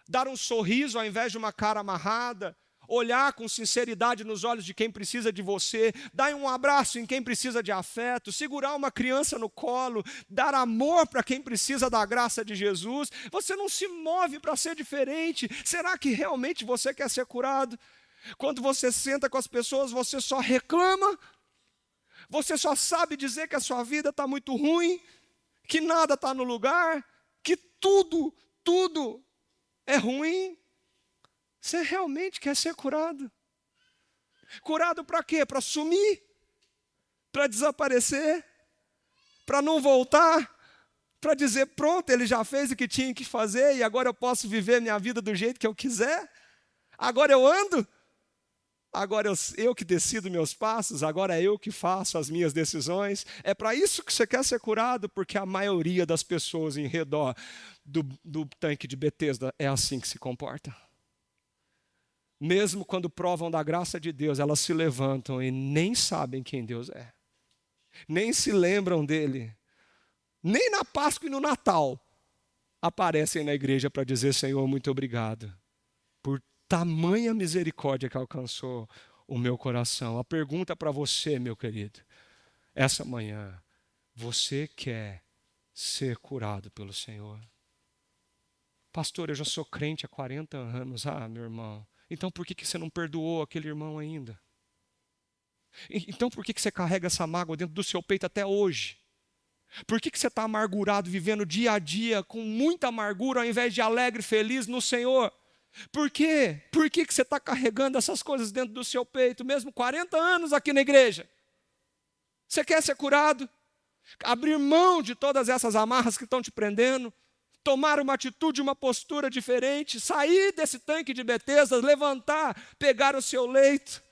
dar um sorriso ao invés de uma cara amarrada, olhar com sinceridade nos olhos de quem precisa de você, dar um abraço em quem precisa de afeto, segurar uma criança no colo, dar amor para quem precisa da graça de Jesus. Você não se move para ser diferente. Será que realmente você quer ser curado? Quando você senta com as pessoas, você só reclama, você só sabe dizer que a sua vida está muito ruim, que nada está no lugar, que tudo é ruim. Você realmente quer ser curado? Curado para quê? Para sumir? Para desaparecer? Para não voltar? Para dizer: pronto, ele já fez o que tinha que fazer e agora eu posso viver minha vida do jeito que eu quiser? Agora eu ando? Agora eu que decido meus passos? Agora é eu que faço as minhas decisões? É para isso que você quer ser curado? Porque a maioria das pessoas em redor do tanque de Betesda é assim que se comporta. Mesmo quando provam da graça de Deus, elas se levantam e nem sabem quem Deus é. Nem se lembram dele. Nem na Páscoa e no Natal aparecem na igreja para dizer: Senhor, muito obrigado por tamanha misericórdia que alcançou o meu coração. A pergunta para você, meu querido, essa manhã: você quer ser curado pelo Senhor? Pastor, eu já sou crente há 40 anos. Ah, meu irmão, então por que você não perdoou aquele irmão ainda? Então por que você carrega essa mágoa dentro do seu peito até hoje? Por que você está amargurado, vivendo dia a dia com muita amargura, ao invés de alegre e feliz no Senhor? Por quê? Por que você está carregando essas coisas dentro do seu peito, mesmo 40 anos aqui na igreja? Você quer ser curado? Abrir mão de todas essas amarras que estão te prendendo? tomar uma atitude, uma postura diferente, sair desse tanque de Betesda, levantar, pegar o seu leito?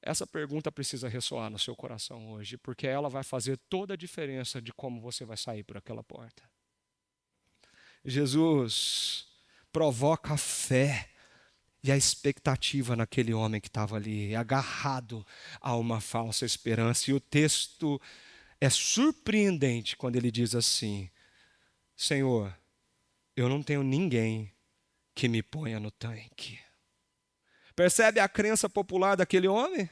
Essa pergunta precisa ressoar no seu coração hoje, porque ela vai fazer toda a diferença de como você vai sair por aquela porta. Jesus provoca a fé e a expectativa naquele homem que estava ali, agarrado a uma falsa esperança. E o texto é surpreendente quando ele diz assim: Senhor, eu não tenho ninguém que me ponha no tanque. Percebe a crença popular daquele homem?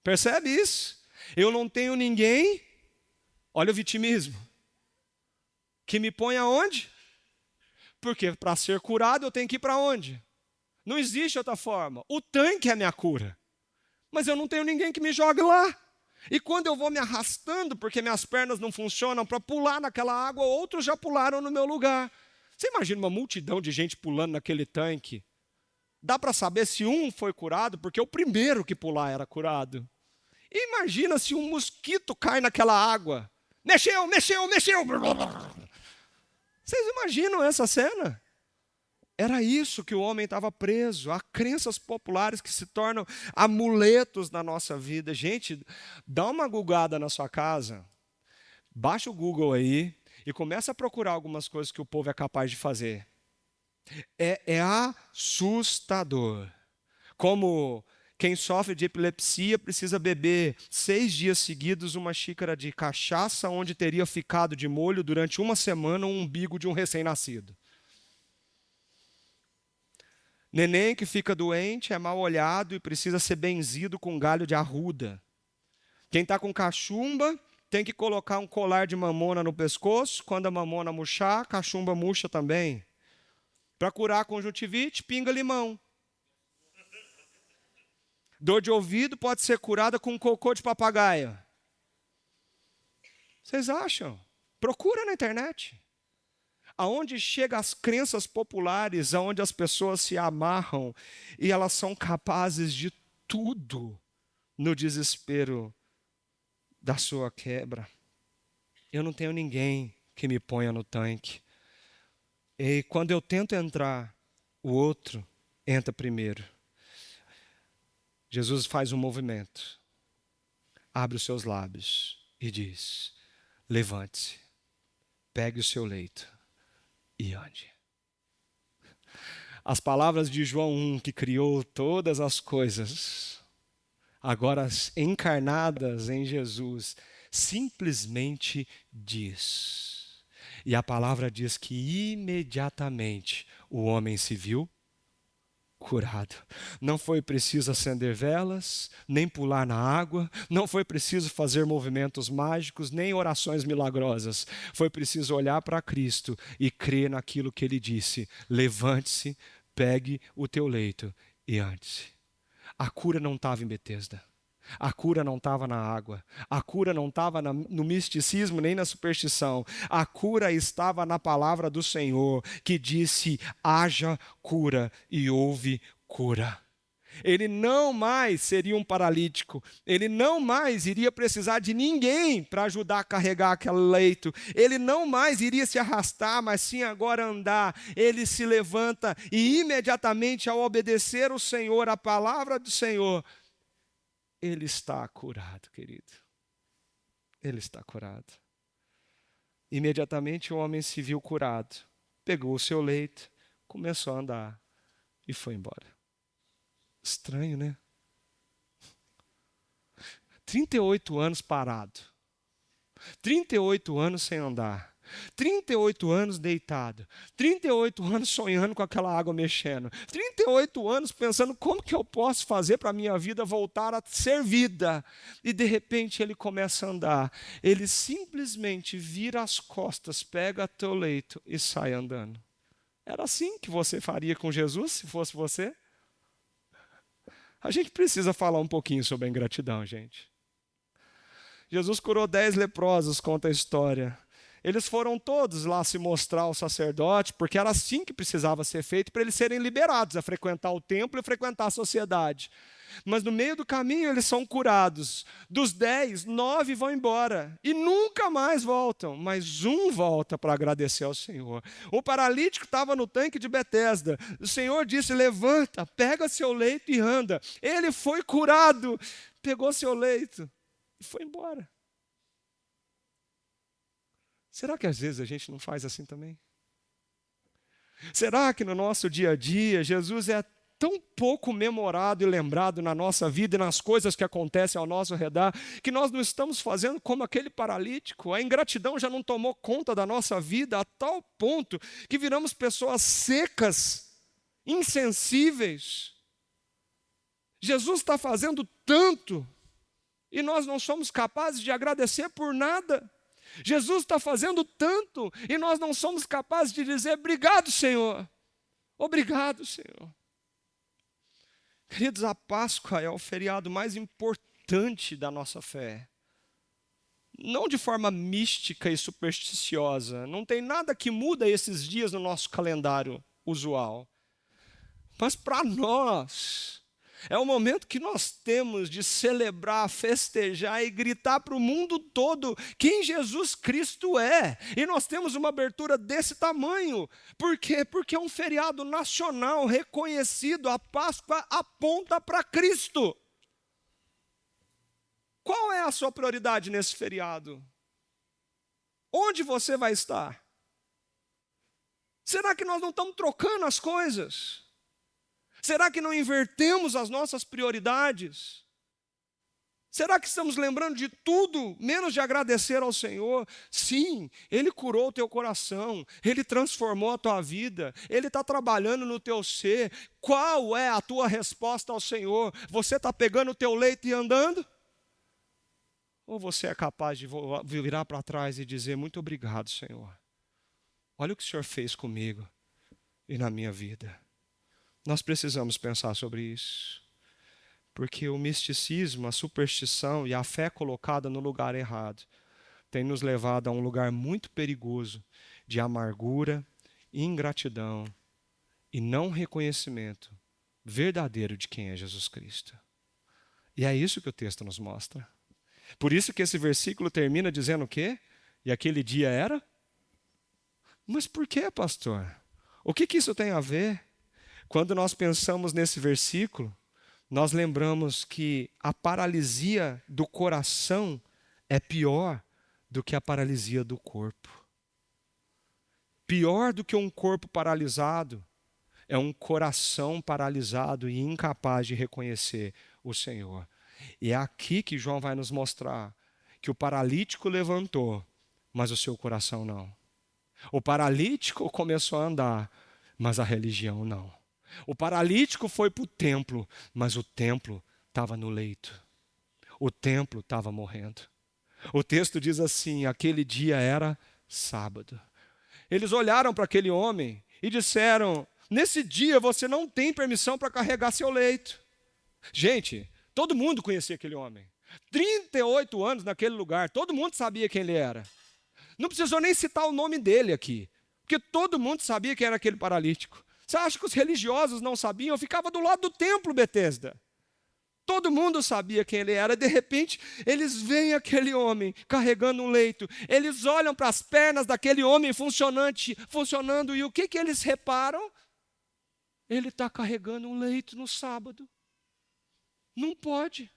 Percebe isso? Eu não tenho ninguém, olha o vitimismo, que me ponha aonde? Porque para ser curado eu tenho que ir para onde? Não existe outra forma. O tanque é a minha cura. Mas eu não tenho ninguém que me jogue lá. E quando eu vou me arrastando, porque minhas pernas não funcionam para pular naquela água, outros já pularam no meu lugar. Você imagina uma multidão de gente pulando naquele tanque? Dá para saber se um foi curado, porque o primeiro que pular era curado. E imagina se um mosquito cai naquela água. Mexeu, mexeu, mexeu. Vocês imaginam essa cena? Era isso que o homem estava preso, a crenças populares que se tornam amuletos na nossa vida. Gente, dá uma googada na sua casa, baixa o Google aí e começa a procurar algumas coisas que o povo é capaz de fazer. É assustador. Como quem sofre de epilepsia precisa beber 6 dias seguidos uma xícara de cachaça onde teria ficado de molho durante uma semana o umbigo de um recém-nascido. Neném que fica doente é mal olhado e precisa ser benzido com galho de arruda. Quem está com cachumba tem que colocar um colar de mamona no pescoço. Quando a mamona murchar, a cachumba murcha também. Para curar a conjuntivite, pinga limão. Dor de ouvido pode ser curada com cocô de papagaio. Vocês acham? Procura na internet. Aonde chegam as crenças populares, aonde as pessoas se amarram e elas são capazes de tudo no desespero da sua quebra. Eu não tenho ninguém que me ponha no tanque. E quando eu tento entrar, o outro entra primeiro. Jesus faz um movimento, abre os seus lábios e diz: levante-se, pegue o seu leito e ande. As palavras de João 1, que criou todas as coisas, agora encarnadas em Jesus, simplesmente diz. E a palavra diz que imediatamente o homem se viu curado. Não foi preciso acender velas, nem pular na água, não foi preciso fazer movimentos mágicos, nem orações milagrosas. Foi preciso olhar para Cristo e crer naquilo que Ele disse: levante-se, pegue o teu leito e ande-se. A cura não estava em Betesda. A cura não estava na água, a cura não estava no misticismo nem na superstição, a cura estava na palavra do Senhor, que disse: haja cura, e houve cura. Ele não mais seria um paralítico, ele não mais iria precisar de ninguém para ajudar a carregar aquele leito, ele não mais iria se arrastar, mas sim agora andar. Ele se levanta e imediatamente, ao obedecer o Senhor, a palavra do Senhor, ele está curado, querido. Ele está curado. Imediatamente o homem se viu curado, pegou o seu leito, começou a andar e foi embora. Estranho, né? 38 anos parado. 38 anos sem andar. 38 anos deitado, 38 anos sonhando com aquela água mexendo, 38 anos pensando como que eu posso fazer para a minha vida voltar a ser vida. E de repente ele começa a andar, ele simplesmente vira as costas, pega teu leito e sai andando. Era assim que você faria com Jesus se fosse você? A gente precisa falar um pouquinho sobre a ingratidão, gente. Jesus curou 10 leprosos, conta a história. Eles foram todos lá se mostrar ao sacerdote, porque era assim que precisava ser feito para eles serem liberados a frequentar o templo e frequentar a sociedade. Mas no meio do caminho eles são curados. Dos 10, 9 vão embora e nunca mais voltam, mas um volta para agradecer ao Senhor. O paralítico estava no tanque de Betesda. O Senhor disse: levanta, pega seu leito e anda. Ele foi curado, pegou seu leito e foi embora. Será que às vezes a gente não faz assim também? Será que no nosso dia a dia Jesus é tão pouco memorado e lembrado na nossa vida e nas coisas que acontecem ao nosso redor, que nós não estamos fazendo como aquele paralítico? A ingratidão já não tomou conta da nossa vida a tal ponto que viramos pessoas secas, insensíveis. Jesus está fazendo tanto e nós não somos capazes de agradecer por nada. Jesus está fazendo tanto e nós não somos capazes de dizer: obrigado, Senhor. Obrigado, Senhor. Queridos, a Páscoa é o feriado mais importante da nossa fé. Não de forma mística e supersticiosa. Não tem nada que muda esses dias no nosso calendário usual. Mas para nós, é o momento que nós temos de celebrar, festejar e gritar para o mundo todo quem Jesus Cristo é. E nós temos uma abertura desse tamanho. Por quê? Porque é um feriado nacional reconhecido. A Páscoa aponta para Cristo. Qual é a sua prioridade nesse feriado? Onde você vai estar? Será que nós não estamos trocando as coisas? Será que não invertemos as nossas prioridades? Será que estamos lembrando de tudo, menos de agradecer ao Senhor? Sim, Ele curou o teu coração, Ele transformou a tua vida, Ele está trabalhando no teu ser. Qual é a tua resposta ao Senhor? Você está pegando o teu leito e andando? Ou você é capaz de virar para trás e dizer: muito obrigado, Senhor. Olha o que o Senhor fez comigo e na minha vida. Nós precisamos pensar sobre isso, porque o misticismo, a superstição e a fé colocada no lugar errado tem nos levado a um lugar muito perigoso de amargura, ingratidão e não reconhecimento verdadeiro de quem é Jesus Cristo. E é isso que o texto nos mostra. Por isso que esse versículo termina dizendo o quê? E aquele dia era? Mas por quê, pastor? O que isso tem a ver? Quando nós pensamos nesse versículo, nós lembramos que a paralisia do coração é pior do que a paralisia do corpo. Pior do que um corpo paralisado é um coração paralisado e incapaz de reconhecer o Senhor. E é aqui que João vai nos mostrar que o paralítico levantou, mas o seu coração não. O paralítico começou a andar, mas a religião não. O paralítico foi para o templo, mas o templo estava no leito. O templo estava morrendo. O texto diz assim: aquele dia era sábado. Eles olharam para aquele homem e disseram: nesse dia você não tem permissão para carregar seu leito. Gente, todo mundo conhecia aquele homem. 38 anos naquele lugar, todo mundo sabia quem ele era. Não precisou nem citar o nome dele aqui, porque todo mundo sabia quem era aquele paralítico. Você acha que os religiosos não sabiam? Eu ficava do lado do templo Betesda. Todo mundo sabia quem ele era. De repente, eles veem aquele homem carregando um leito. Eles olham para as pernas daquele homem funcionando. E o que eles reparam? Ele está carregando um leito no sábado. Não pode.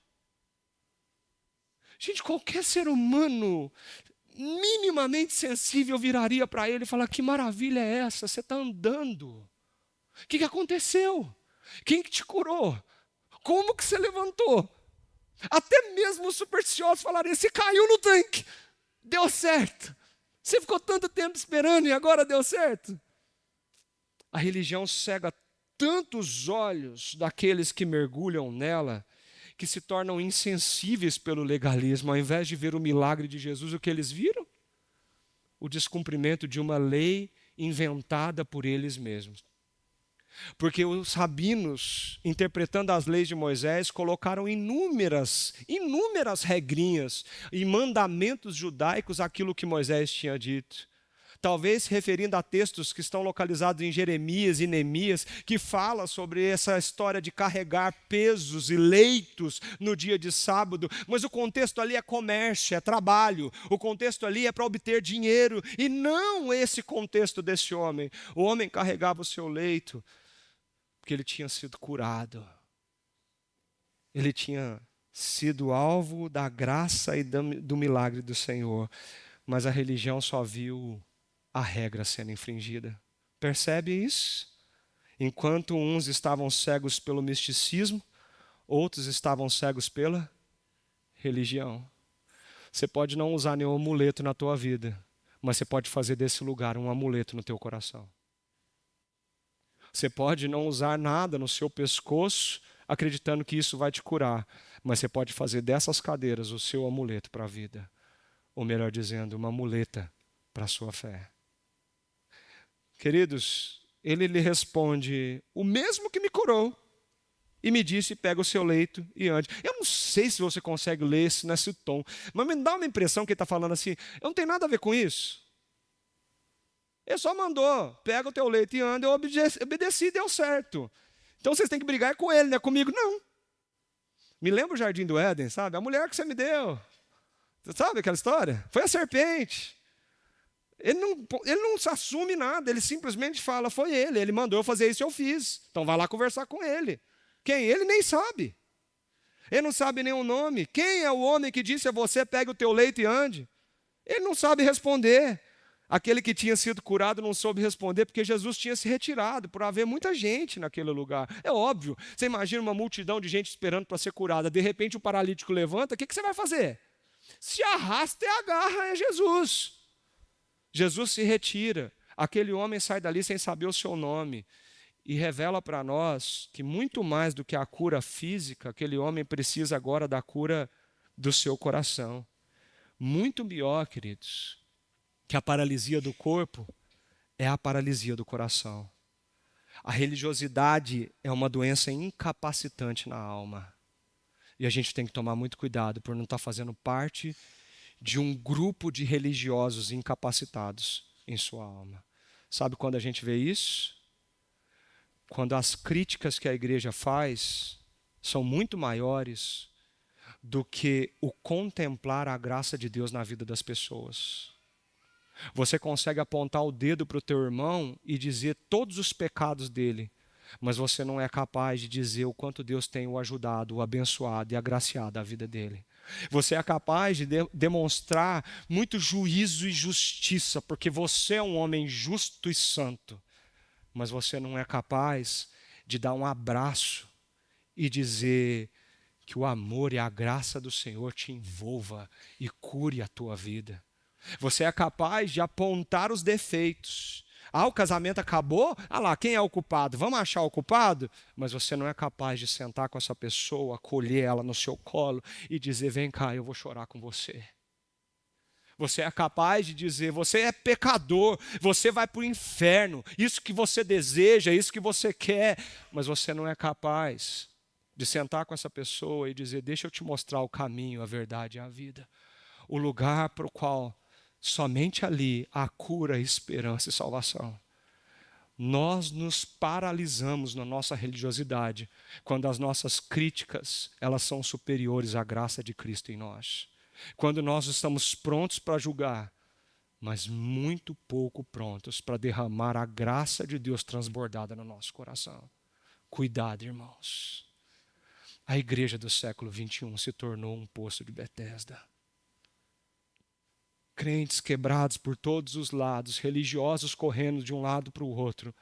Gente, qualquer ser humano minimamente sensível viraria para ele e falar: que maravilha é essa? Você está andando. O que aconteceu? Quem que te curou? Como que você levantou? Até mesmo os supersticiosos falariam: você caiu no tanque, deu certo. Você ficou tanto tempo esperando e agora deu certo. A religião cega tanto os olhos daqueles que mergulham nela, que se tornam insensíveis pelo legalismo. Ao invés de ver o milagre de Jesus, o que eles viram? O descumprimento de uma lei inventada por eles mesmos. Porque os rabinos, interpretando as leis de Moisés, colocaram inúmeras regrinhas e mandamentos judaicos àquilo que Moisés tinha dito. Talvez referindo a textos que estão localizados em Jeremias e Neemias, que fala sobre essa história de carregar pesos e leitos no dia de sábado, mas o contexto ali é comércio, é trabalho, o contexto ali é para obter dinheiro, e não esse contexto desse homem. O homem carregava o seu leito porque ele tinha sido curado, ele tinha sido alvo da graça e do milagre do Senhor, mas a religião só viu a regra sendo infringida. Percebe isso? Enquanto uns estavam cegos pelo misticismo, outros estavam cegos pela religião. Você pode não usar nenhum amuleto na tua vida, mas você pode fazer desse lugar um amuleto no teu coração. Você pode não usar nada no seu pescoço, acreditando que isso vai te curar, mas você pode fazer dessas cadeiras o seu amuleto para a vida. Ou melhor dizendo, uma muleta para a sua fé. Queridos, ele lhe responde, o mesmo que me curou, e me disse, pega o seu leito e ande. Eu não sei se você consegue ler isso nesse tom, mas me dá uma impressão que ele está falando assim, eu não tenho nada a ver com isso. Ele só mandou, pega o teu leito e anda, eu obedeci e deu certo. Então vocês têm que brigar com ele, não é comigo, não. Me lembra o Jardim do Éden, sabe? A mulher que você me deu. Sabe aquela história? Foi a serpente. Ele não se assume nada, ele simplesmente fala, foi ele mandou eu fazer isso e eu fiz. Então vai lá conversar com ele. Quem? Ele nem sabe. Ele não sabe nem o nome. Quem é o homem que disse a você, pegue o teu leito e ande? Ele não sabe responder. Aquele que tinha sido curado não soube responder porque Jesus tinha se retirado, por haver muita gente naquele lugar. É óbvio, você imagina uma multidão de gente esperando para ser curada, de repente o paralítico levanta, o que você vai fazer? Se arrasta e agarra é Jesus. Jesus se retira, aquele homem sai dali sem saber o seu nome e revela para nós que muito mais do que a cura física, aquele homem precisa agora da cura do seu coração. Muito pior, queridos, que a paralisia do corpo é a paralisia do coração. A religiosidade é uma doença incapacitante na alma. E a gente tem que tomar muito cuidado por não estar fazendo parte de um grupo de religiosos incapacitados em sua alma. Sabe quando a gente vê isso? Quando as críticas que a igreja faz são muito maiores do que o contemplar a graça de Deus na vida das pessoas. Você consegue apontar o dedo para o teu irmão e dizer todos os pecados dele, mas você não é capaz de dizer o quanto Deus tem o ajudado, o abençoado e agraciado a vida dele. Você é capaz de demonstrar muito juízo e justiça, porque você é um homem justo e santo, mas você não é capaz de dar um abraço e dizer que o amor e a graça do Senhor te envolva e cure a tua vida. Você é capaz de apontar os defeitos. O casamento acabou? Lá, quem é o culpado? Vamos achar o culpado? Mas você não é capaz de sentar com essa pessoa, acolher ela no seu colo e dizer, vem cá, eu vou chorar com você. Você é capaz de dizer, você é pecador, você vai para o inferno, isso que você deseja, isso que você quer, mas você não é capaz de sentar com essa pessoa e dizer, deixa eu te mostrar o caminho, a verdade e a vida. O lugar para o qual somente ali há cura, esperança e salvação. Nós nos paralisamos na nossa religiosidade quando as nossas críticas elas são superiores à graça de Cristo em nós. Quando nós estamos prontos para julgar, mas muito pouco prontos para derramar a graça de Deus transbordada no nosso coração. Cuidado, irmãos. A igreja do século 21 se tornou um poço de Betesda. Crentes quebrados por todos os lados, religiosos correndo de um lado para o outro,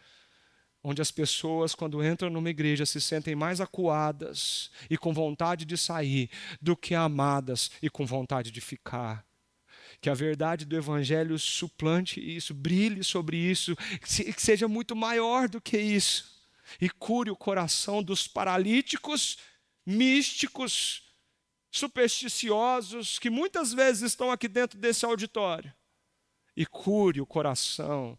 onde as pessoas, quando entram numa igreja, se sentem mais acuadas e com vontade de sair do que amadas e com vontade de ficar. Que a verdade do Evangelho suplante isso, brilhe sobre isso, que seja muito maior do que isso e cure o coração dos paralíticos, místicos, supersticiosos que muitas vezes estão aqui dentro desse auditório e cure o coração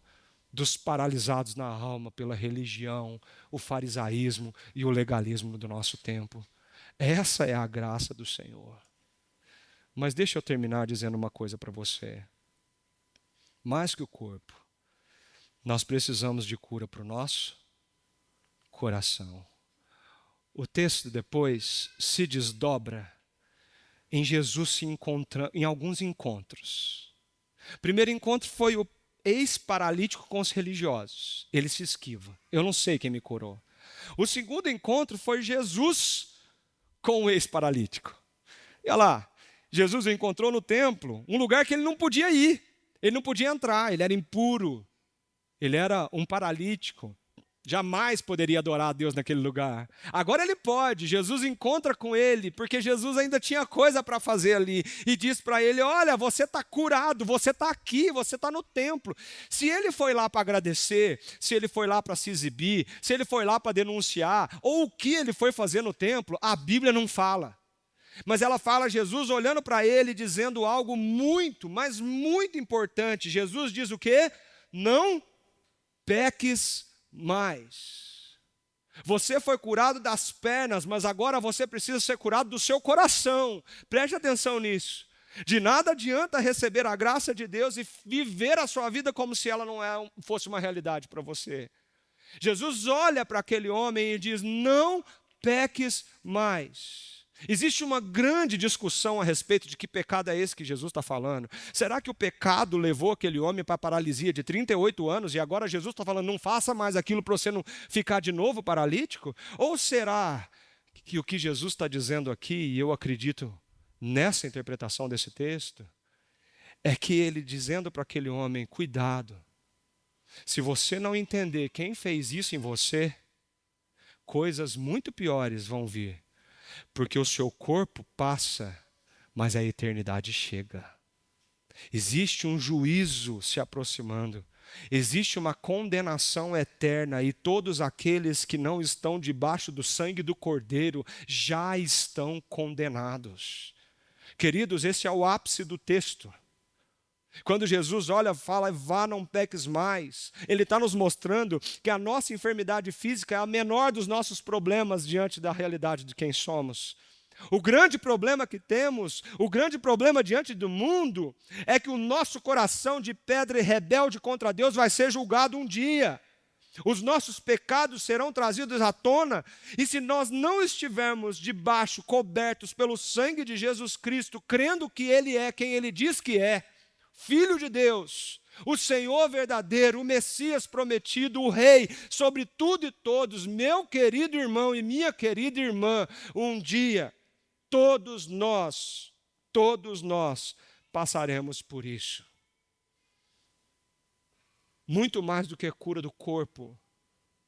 dos paralisados na alma pela religião, o farisaísmo e o legalismo do nosso tempo. Essa é a graça do Senhor. Mas deixa eu terminar dizendo uma coisa para você. Mais que o corpo, nós precisamos de cura para o nosso coração. O texto depois se desdobra em Jesus se encontrando em alguns encontros. O primeiro encontro foi o ex-paralítico com os religiosos. Ele se esquiva. Eu não sei quem me curou. O segundo encontro foi Jesus com o ex-paralítico. E olha lá, Jesus o encontrou no templo, um lugar que ele não podia ir. Ele não podia entrar, ele era impuro. Ele era um paralítico. Jamais poderia adorar a Deus naquele lugar. Agora ele pode. Jesus encontra com ele, porque Jesus ainda tinha coisa para fazer ali. E diz para ele, olha, você está curado, você está aqui, você está no templo. Se ele foi lá para agradecer, se ele foi lá para se exibir, se ele foi lá para denunciar, ou o que ele foi fazer no templo, a Bíblia não fala. Mas ela fala Jesus olhando para ele, dizendo algo muito, mas muito importante. Jesus diz o quê? Não peques mais. Você foi curado das pernas, mas agora você precisa ser curado do seu coração. Preste atenção nisso. De nada adianta receber a graça de Deus e viver a sua vida como se ela não fosse uma realidade para você. Jesus olha para aquele homem e diz, não peques mais. Existe uma grande discussão a respeito de que pecado é esse que Jesus está falando. Será que o pecado levou aquele homem para a paralisia de 38 anos e agora Jesus está falando, não faça mais aquilo para você não ficar de novo paralítico? Ou será que o que Jesus está dizendo aqui, e eu acredito nessa interpretação desse texto, é que ele dizendo para aquele homem, cuidado, se você não entender quem fez isso em você, coisas muito piores vão vir. Porque o seu corpo passa, mas a eternidade chega. Existe um juízo se aproximando. Existe uma condenação eterna e todos aqueles que não estão debaixo do sangue do Cordeiro já estão condenados. Queridos, esse é o ápice do texto. Quando Jesus olha, fala, vá, não peques mais. Ele está nos mostrando que a nossa enfermidade física é a menor dos nossos problemas diante da realidade de quem somos. O grande problema que temos, o grande problema diante do mundo, é que o nosso coração de pedra e rebelde contra Deus vai ser julgado um dia. Os nossos pecados serão trazidos à tona, e se nós não estivermos debaixo, cobertos pelo sangue de Jesus Cristo, crendo que Ele é quem Ele diz que é, Filho de Deus, o Senhor verdadeiro, o Messias prometido, o Rei sobre tudo e todos, meu querido irmão e minha querida irmã, um dia todos nós passaremos por isso. Muito mais do que a cura do corpo,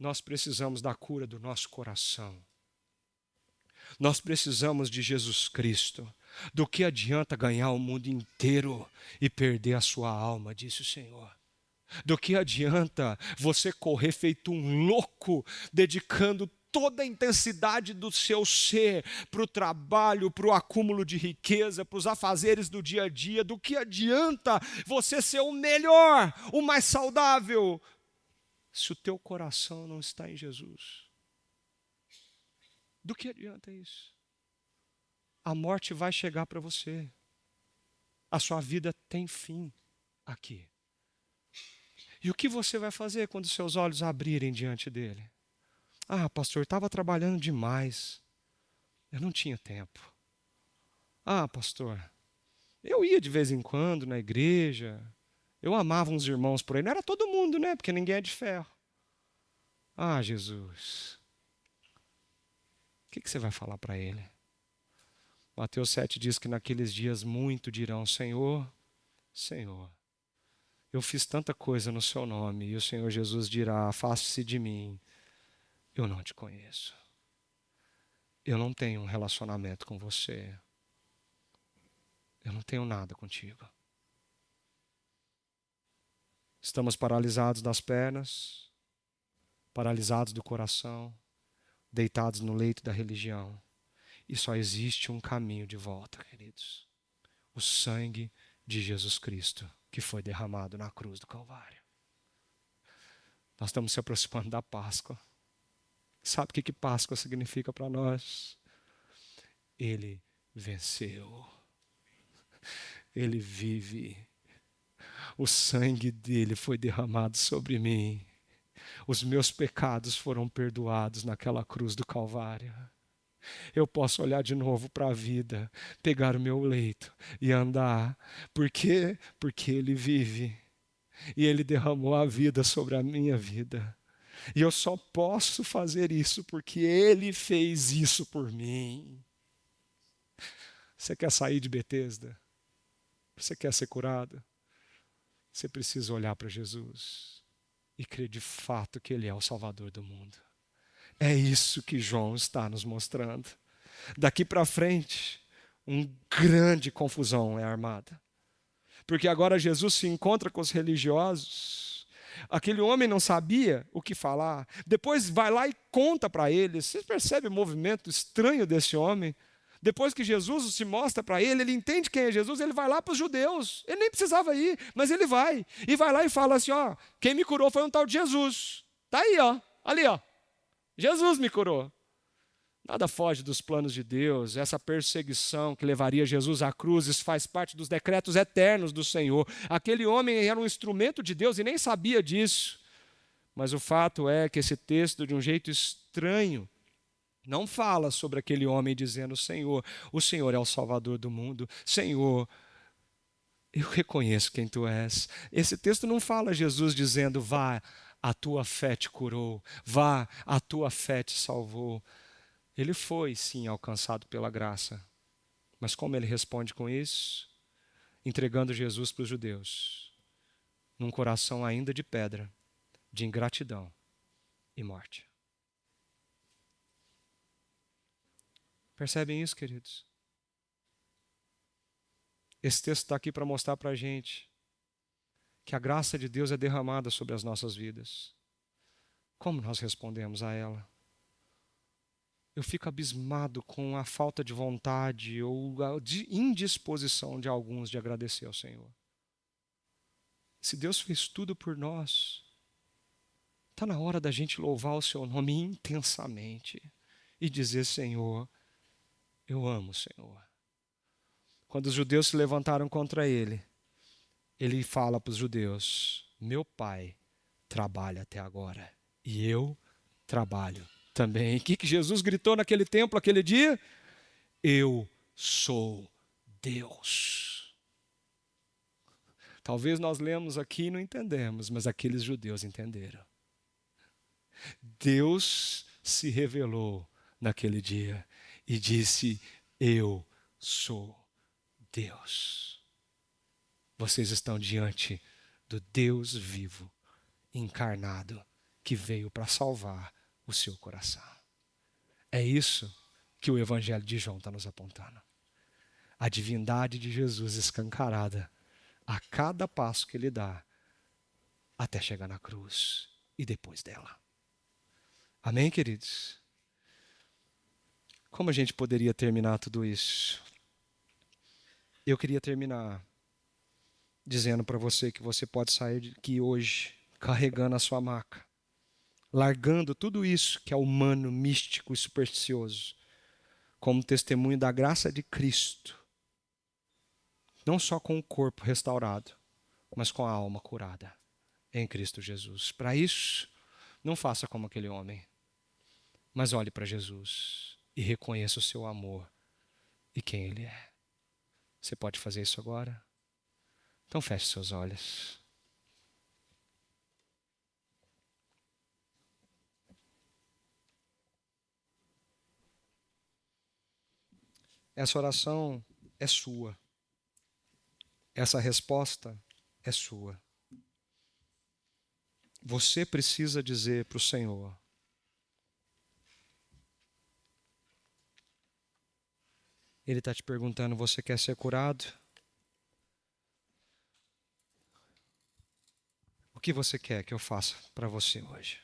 nós precisamos da cura do nosso coração. Nós precisamos de Jesus Cristo. Do que adianta ganhar o mundo inteiro e perder a sua alma, disse o Senhor. Do que adianta você correr feito um louco, dedicando toda a intensidade do seu ser para o trabalho, para o acúmulo de riqueza, para os afazeres do dia a dia? Do que adianta você ser o melhor, o mais saudável, se o teu coração não está em Jesus? Do que adianta isso? A morte vai chegar para você. A sua vida tem fim aqui. E o que você vai fazer quando seus olhos abrirem diante dele? Ah, pastor, estava trabalhando demais. Eu não tinha tempo. Ah, pastor, eu ia de vez em quando na igreja. Eu amava uns irmãos por aí. Não era todo mundo, né? Porque ninguém é de ferro. Ah, Jesus. O que você vai falar para ele? Mateus 7 diz que naqueles dias muito dirão, Senhor, Senhor, eu fiz tanta coisa no seu nome. E o Senhor Jesus dirá, afaste-se de mim, eu não te conheço. Eu não tenho um relacionamento com você. Eu não tenho nada contigo. Estamos paralisados das pernas, paralisados do coração, deitados no leito da religião. E só existe um caminho de volta, queridos. O sangue de Jesus Cristo, que foi derramado na cruz do Calvário. Nós estamos se aproximando da Páscoa. Sabe o que Páscoa significa para nós? Ele venceu. Ele vive. O sangue dele foi derramado sobre mim. Os meus pecados foram perdoados naquela cruz do Calvário. Eu posso olhar de novo para a vida, pegar o meu leito e andar. Por quê? Porque ele vive. E ele derramou a vida sobre a minha vida. E eu só posso fazer isso porque ele fez isso por mim. Você quer sair de Betesda? Você quer ser curado? Você precisa olhar para Jesus e crer de fato que ele é o Salvador do mundo. É isso que João está nos mostrando. Daqui para frente, uma grande confusão é armada. Porque agora Jesus se encontra com os religiosos. Aquele homem não sabia o que falar. Depois vai lá e conta para eles. Você percebe o movimento estranho desse homem? Depois que Jesus se mostra para ele, ele entende quem é Jesus, ele vai lá para os judeus. Ele nem precisava ir, mas ele vai. E vai lá e fala assim, ó, quem me curou foi um tal de Jesus. Está aí, ó, ali, ó. Jesus me curou. Nada foge dos planos de Deus. Essa perseguição que levaria Jesus à cruz, isso faz parte dos decretos eternos do Senhor. Aquele homem era um instrumento de Deus e nem sabia disso. Mas o fato é que esse texto, de um jeito estranho, não fala sobre aquele homem dizendo, Senhor, o Senhor é o Salvador do mundo. Senhor, eu reconheço quem Tu és. Esse texto não fala Jesus dizendo, vá, a tua fé te curou. Vá, a tua fé te salvou. Ele foi, sim, alcançado pela graça. Mas como ele responde com isso? Entregando Jesus para os judeus, num coração ainda de pedra, de ingratidão e morte. Percebem isso, queridos? Esse texto está aqui para mostrar para a gente que a graça de Deus é derramada sobre as nossas vidas. Como nós respondemos a ela? Eu fico abismado com a falta de vontade ou a indisposição de alguns de agradecer ao Senhor. Se Deus fez tudo por nós, está na hora da gente louvar o Seu nome intensamente e dizer, Senhor, eu amo o Senhor. Quando os judeus se levantaram contra ele, ele fala para os judeus, meu pai trabalha até agora e eu trabalho também. O que Jesus gritou naquele templo, aquele dia? Eu sou Deus. Talvez nós lemos aqui e não entendemos, mas aqueles judeus entenderam. Deus se revelou naquele dia e disse, eu sou Deus. Vocês estão diante do Deus vivo, encarnado, que veio para salvar o seu coração. É isso que o Evangelho de João está nos apontando. A divindade de Jesus escancarada a cada passo que ele dá, até chegar na cruz e depois dela. Amém, queridos? Como a gente poderia terminar tudo isso? Eu queria terminar dizendo para você que você pode sair daqui hoje carregando a sua maca, largando tudo isso que é humano, místico e supersticioso, como testemunho da graça de Cristo, não só com o corpo restaurado, mas com a alma curada em Cristo Jesus. Para isso, não faça como aquele homem, mas olhe para Jesus e reconheça o seu amor e quem Ele é. Você pode fazer isso agora? Então feche seus olhos. Essa oração é sua. Essa resposta é sua. Você precisa dizer para o Senhor, Ele está te perguntando, você quer ser curado? O que você quer que eu faça para você hoje?